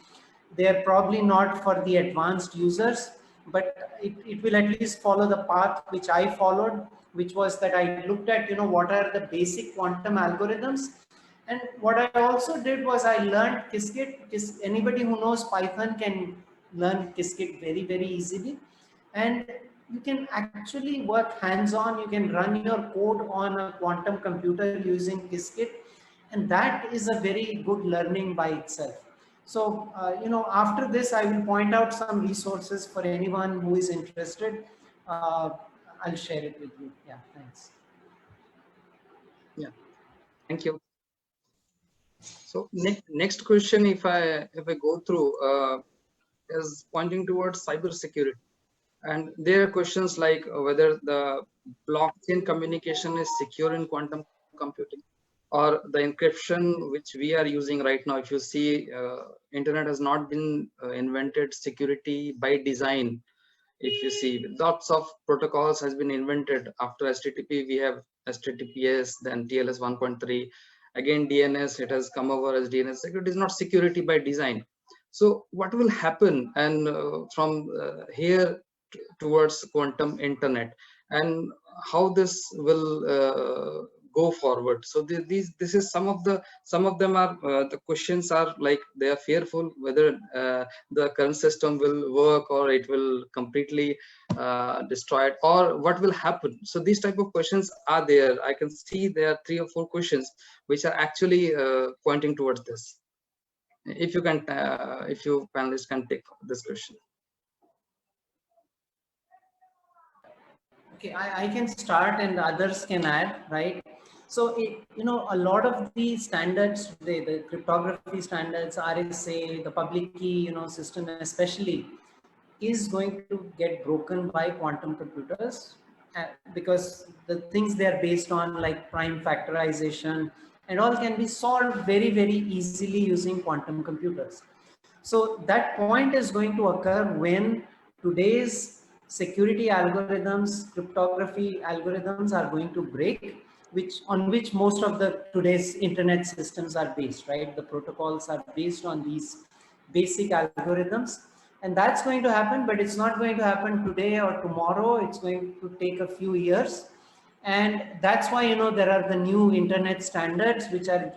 They are probably not for the advanced users, but it will at least follow the path which I followed, which was that I looked at, what are the basic quantum algorithms. And what I also did was I learned Qiskit. Anybody who knows Python can learn Qiskit very, very easily. And you can actually work hands-on. You can run your code on a quantum computer using Qiskit. And that is a very good learning by itself. So, after this, I will point out some resources for anyone who is interested. I'll share it with you. Yeah, thanks. Yeah, thank you. So next question, if I go through, is pointing towards cybersecurity, and there are questions like whether the blockchain communication is secure in quantum computing, or the encryption which we are using right now. If you see, internet has not been invented security by design. If you see, lots of protocols has been invented. After HTTP, we have HTTPS, then TLS 1.3, again DNS. It has come over as DNS. It is not security by design. So what will happen, and from here towards quantum internet, and how this will go forward? So this is some of them are the questions are like they are fearful whether the current system will work, or it will completely destroy it, or what will happen. So these type of questions are there. I can see there are 3 or 4 questions which are actually pointing towards this. If you can, if you panelists can take this question. Okay, I can start and others can add, right? So, a lot of the standards today, the cryptography standards, RSA, the public key, system especially, is going to get broken by quantum computers because the things they are based on, like prime factorization and all, can be solved very, very easily using quantum computers. So that point is going to occur when today's security algorithms, cryptography algorithms are going to break, on which most of the today's internet systems are based, right? The protocols are based on these basic algorithms, and that's going to happen, but it's not going to happen today or tomorrow. It's going to take a few years. And that's why, there are the new internet standards, which are,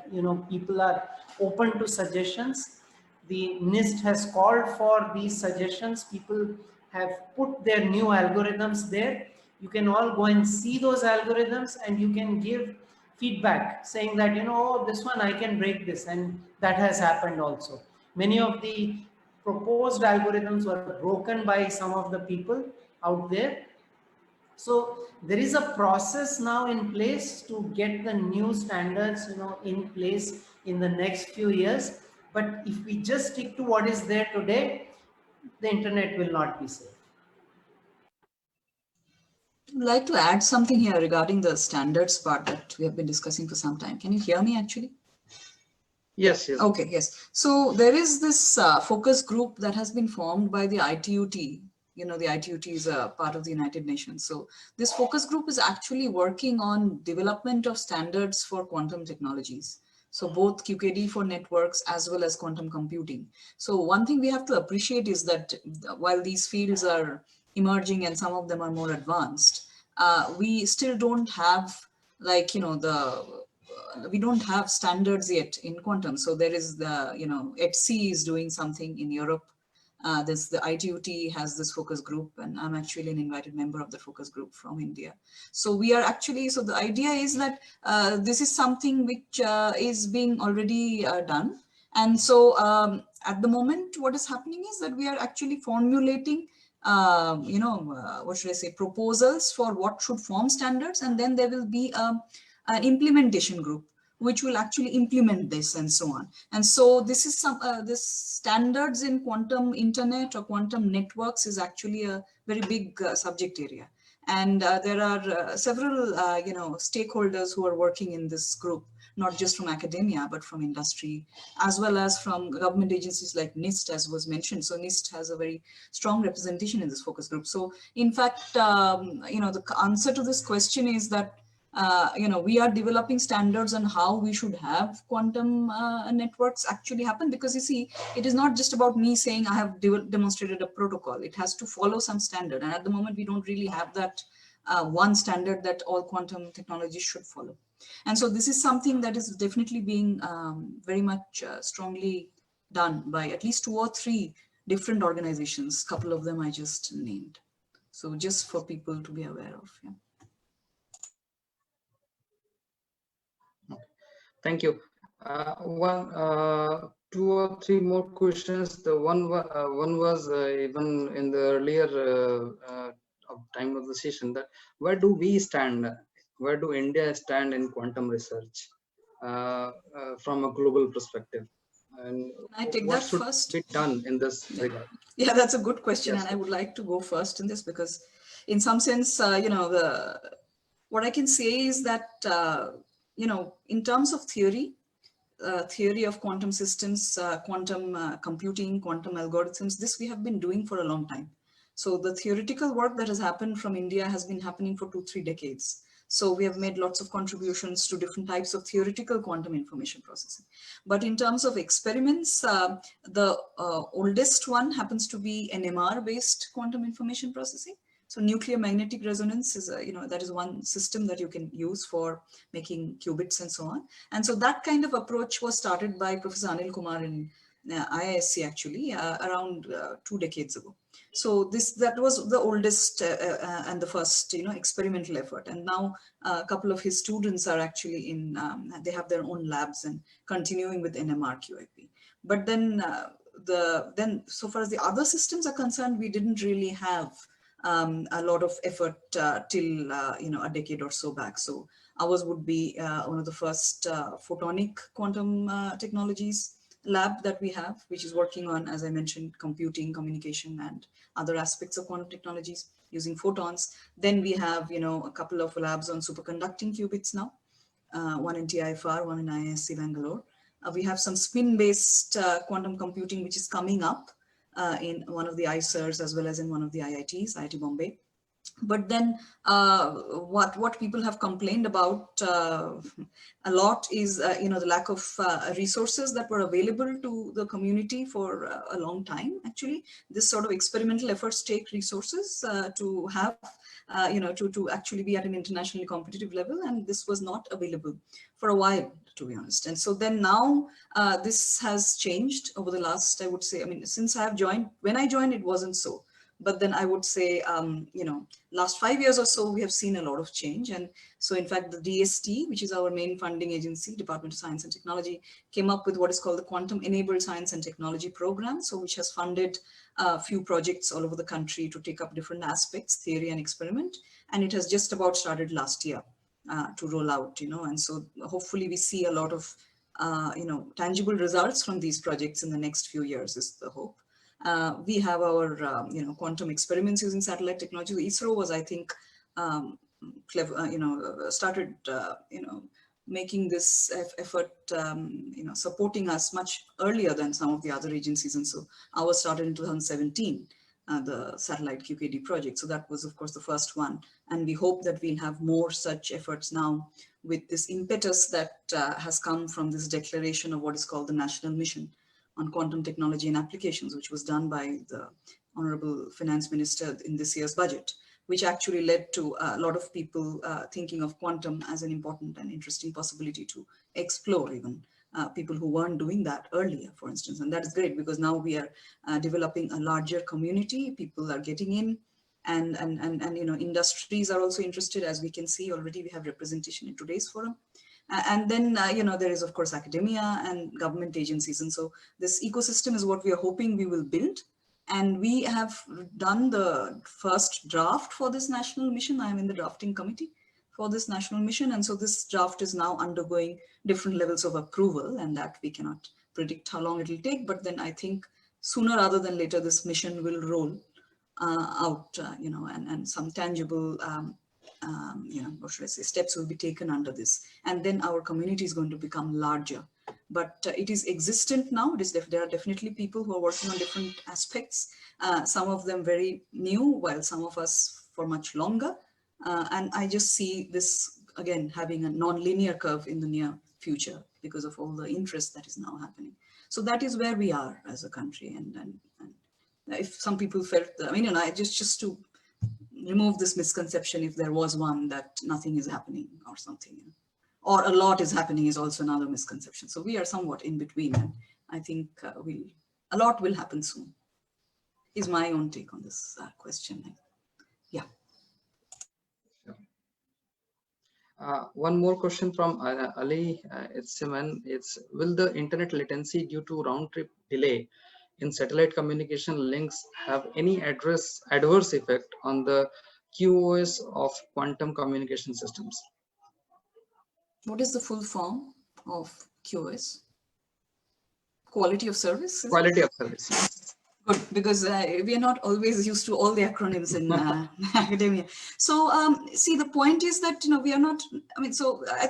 people are open to suggestions. The NIST has called for these suggestions. People have put their new algorithms there. You can all go and see those algorithms, and you can give feedback saying that, oh, this one I can break this, and that has happened also. Many of the proposed algorithms were broken by some of the people out there. So there is a process now in place to get the new standards, in place in the next few years. But if we just stick to what is there today, the internet will not be safe. I'd like to add something here regarding the standards part that we have been discussing for some time. Can you hear me actually? Yes, yes. Okay, yes. So there is this focus group that has been formed by the ITUT. The ITUT is a part of the United Nations. So this focus group is actually working on development of standards for quantum technologies. So both QKD for networks as well as quantum computing. So one thing we have to appreciate is that while these fields are emerging and some of them are more advanced, we still don't have, like, we don't have standards yet in quantum. So there is the, ETSI is doing something in Europe. The ITUT has this focus group, and I'm actually an invited member of the focus group from India. So we are actually, so the idea is that this is something which is being already done. And so at the moment, what is happening is that we are actually formulating, what should I say, proposals for what should form standards. And then there will be an implementation group which will actually implement this and so on. And so this is this standards in quantum internet or quantum networks is actually a very big subject area. And there are several, stakeholders who are working in this group, not just from academia, but from industry, as well as from government agencies like NIST, as was mentioned. So NIST has a very strong representation in this focus group. So in fact, the answer to this question is that we are developing standards on how we should have quantum networks actually happen, because you see, it is not just about me saying I have demonstrated a protocol. It has to follow some standard. And at the moment, we don't really have that one standard that all quantum technologies should follow. And so this is something that is definitely being very much strongly done by at least 2 or 3 different organizations. A couple of them I just named. So just for people to be aware of. Yeah. Thank you. 2 or 3 more questions. The one was even in the earlier time of the session, that where do we stand? Where do India stand in quantum research from a global perspective? And Can I take what that should first? be done in this regard? Yeah, that's a good question. Yes, And I would like to go first in this, because in some sense, what I can say is that, in terms of theory of quantum systems, quantum computing, quantum algorithms, this we have been doing for a long time. So the theoretical work that has happened from India has been happening for 2-3 decades. So we have made lots of contributions to different types of theoretical quantum information processing. But in terms of experiments, the oldest one happens to be NMR-based quantum information processing. So nuclear magnetic resonance is, that is one system that you can use for making qubits and so on. And so that kind of approach was started by Professor Anil Kumar in IISc actually around 2 decades ago. So that was the oldest and the first, experimental effort. And now a couple of his students are actually in, they have their own labs and continuing with NMR QIP. But then so far as the other systems are concerned, we didn't really have a lot of effort till a decade or so back. So ours would be one of the first photonic quantum technologies lab that we have, which is working on, as I mentioned, computing, communication, and other aspects of quantum technologies using photons. Then we have, a couple of labs on superconducting qubits now, one in TIFR, one in IISc Bangalore. We have some spin-based quantum computing, which is coming up in one of the ICERs as well as in one of the IITs, IIT Bombay. But then what people have complained about a lot is, the lack of resources that were available to the community for a long time. Actually, this sort of experimental efforts take resources to have, to actually be at an internationally competitive level. And this was not available for a while, to be honest. And so then now this has changed over the last, I would say, since I have joined, when I joined, it wasn't so. But then I would say, last 5 years or so, we have seen a lot of change. And so in fact, the DST, which is our main funding agency, Department of Science and Technology, came up with what is called the Quantum Enabled Science and Technology Program. So which has funded a few projects all over the country to take up different aspects, theory and experiment. And it has just about started last year to roll out, and so hopefully we see a lot of, tangible results from these projects in the next few years is the hope. We have our, quantum experiments using satellite technology. ISRO was, I think, clever, started, making this effort, supporting us much earlier than some of the other agencies. And so ours started in 2017, the satellite QKD project. So that was, of course, the first one. And we hope that we'll have more such efforts now with this impetus that has come from this declaration of what is called the National Mission on Quantum Technology and Applications, which was done by the Honorable Finance Minister in this year's budget, which actually led to a lot of people thinking of quantum as an important and interesting possibility to explore even people who weren't doing that earlier, for instance. And that's great because now we are developing a larger community. People are getting in, and industries are also interested. As we can see already, we have representation in today's forum. And then, there is, of course, academia and government agencies. And so this ecosystem is what we are hoping we will build. And we have done the first draft for this national mission. I am in the drafting committee for this national mission. And so this draft is now undergoing different levels of approval, and that we cannot predict how long it will take. But then I think sooner rather than later, this mission will roll out, and some tangible what should I say, steps will be taken under this. And then our community is going to become larger. But it is existent now. There are definitely people who are working on different aspects, some of them very new, while some of us for much longer. And I just see this, again, having a non-linear curve in the near future because of all the interest that is now happening. So that is where we are as a country. And if some people felt, just to remove this misconception, if there was one, that nothing is happening or something, or a lot is happening is also another misconception. So we are somewhat in between, and I think a lot will happen soon, is my own take on this question. Yeah. One more question from Ali. It's will the internet latency due to round trip delay in satellite communication links have any adverse effect on the QoS of quantum communication systems? What is the full form of QoS? Quality of service? Quality of service, yes. Good, because we are not always used to all the acronyms in academia. So see, the point is that, we are not,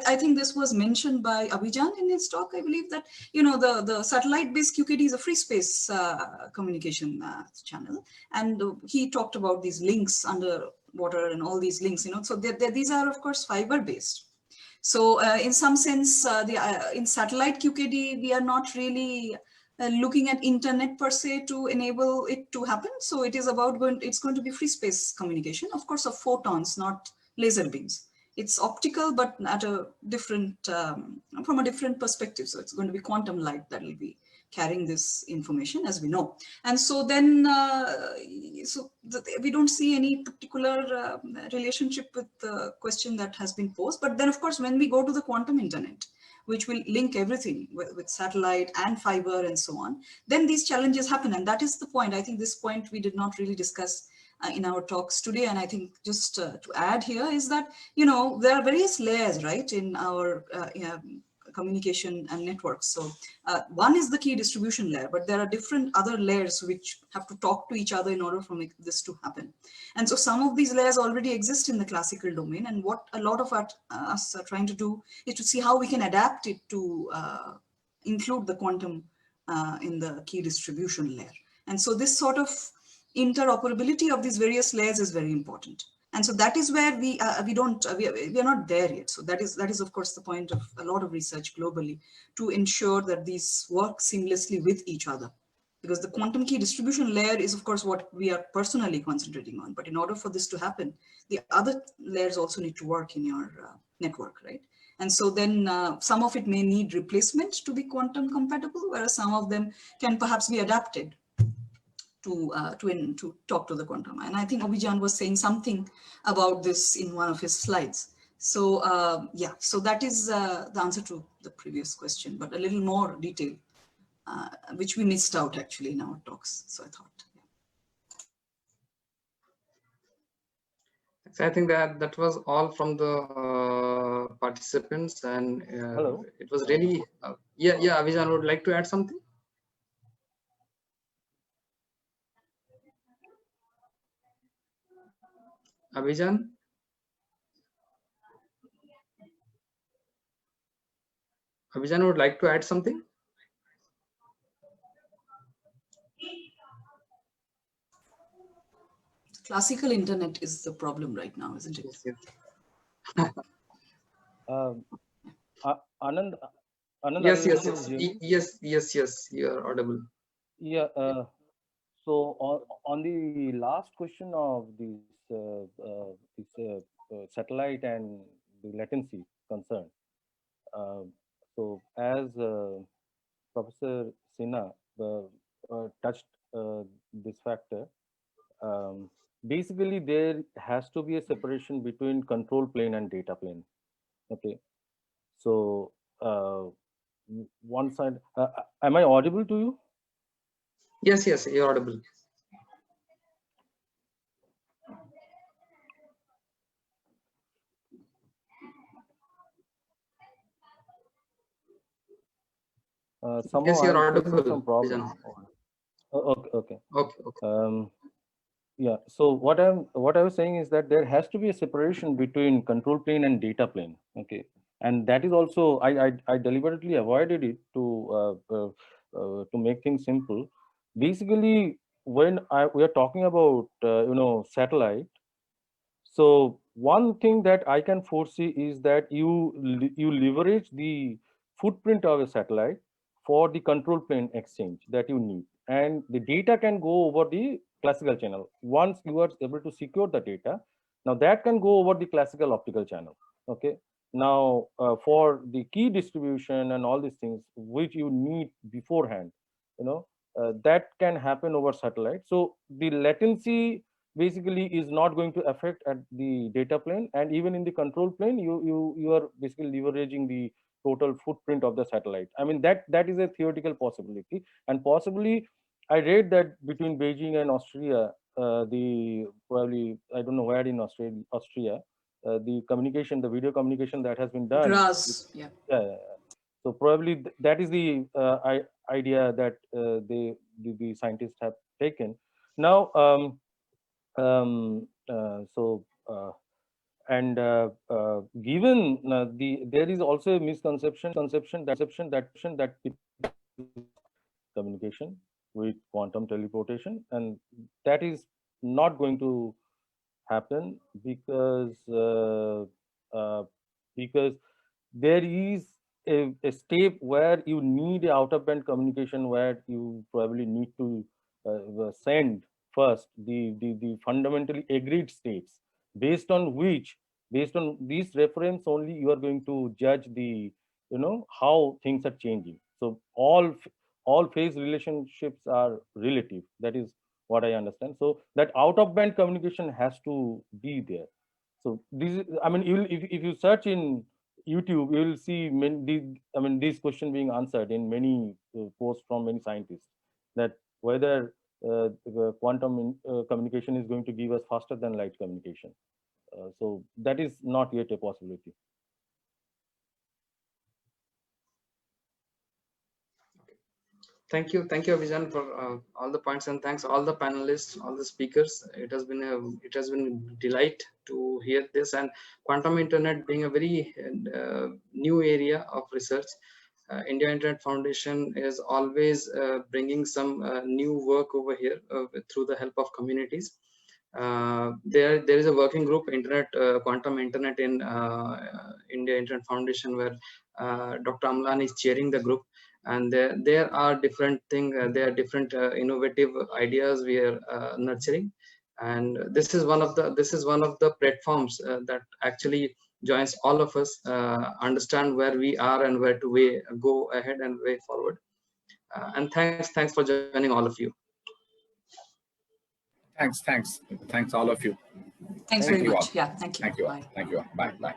I think this was mentioned by Abhijan in his talk. I believe that, the satellite-based QKD is a free space communication channel. And he talked about these links underwater and all these links, so these are, of course, fiber-based. So in some sense, in satellite QKD, we are not really looking at internet per se to enable it to happen. So it is about it's going to be free space communication, of course, of photons, not laser beams. It's optical, but at a different, from a different perspective. So it's going to be quantum light that will be carrying this information, as we know. And so then, we don't see any particular relationship with the question that has been posed. But then, of course, when we go to the quantum internet, which will link everything with satellite and fiber and so on, then these challenges happen. And that is the point. I think this point we did not really discuss in our talks today. And I think just to add here is that, there are various layers, right, in our communication and networks. So one is the key distribution layer, but there are different other layers which have to talk to each other in order for this to happen. And so some of these layers already exist in the classical domain. And what a lot of us are trying to do is to see how we can adapt it to include the quantum in the key distribution layer. And so this sort of interoperability of these various layers is very important. And so that is where we are not there yet. So that is of course the point of a lot of research globally, to ensure that these work seamlessly with each other. Because the quantum key distribution layer is of course what we are personally concentrating on. But in order for this to happen, the other layers also need to work in your network, right? And so then some of it may need replacement to be quantum compatible, whereas some of them can perhaps be adapted to talk to the quantum. And I think Abhijan was saying something about this in one of his slides. So yeah, so that is the answer to the previous question, but a little more detail, which we missed out actually in our talks. So I thought. So I think that was all from the participants, and it was really yeah. Abhijan would like to add something. Abhijan? Abhijan would like to add something? Classical internet is the problem right now, isn't it? Yes. Anand, yes, you are audible. Yeah. So on the last question of this satellite and the latency concern, so So as Professor Sinha touched this factor, basically there has to be a separation between control plane and data plane. Okay, so one side, am I audible to you? Yes, yes, you're audible. Somehow Yes, you're I'm facing audible, some problem. Abhijan. Okay, okay. Okay. Yeah. So what I was saying is that there has to be a separation between control plane and data plane. Okay, and that is also I deliberately avoided it to make things simple. Basically, when we are talking about satellite. So one thing that I can foresee is that you leverage the footprint of a satellite for the control plane exchange that you need, and the data can go over the classical channel. Once you are able to secure the data, now that can go over the classical optical channel. Okay. Now for the key distribution and all these things which you need beforehand, that can happen over satellite. So the latency basically is not going to affect at the data plane, and even in the control plane you are basically leveraging the total footprint of the satellite. I mean that is a theoretical possibility, and possibly I read that between Beijing and Austria, the probably I don't know where in Austria, the video communication that has been done. Yeah. Yeah. So probably that is the idea that the scientists have taken. Now, so and given there is also a misconception that communication with quantum teleportation, and that is not going to happen because there is a step where you need a out of band communication, where you probably need to send first the fundamentally agreed states, based on these reference only you are going to judge the how things are changing. So all phase relationships are relative. That is what I understand. So that out of band communication has to be there. So this is, I mean, if you search in YouTube, you will see these questions being answered in many posts from many scientists, that whether the quantum communication is going to give us faster than light communication. So that is not yet a possibility. Thank you, Abhijan, for all the points, and thanks all the panelists, all the speakers. It has been a delight to hear this, and quantum internet being a very new area of research. India Internet Foundation is always bringing some new work over here through the help of communities. There is a working group, quantum internet in India Internet Foundation, where Dr. Amlan is chairing the group, and there are different things, there are different innovative ideas we are nurturing, and this is one of the platforms that actually joins all of us understand where we are and where to go ahead and way forward. And thanks for joining, all of you. Thanks all of you. Thanks Thank very you much. all. Yeah, thank you. Thank you all. Bye. Thank you all. Bye.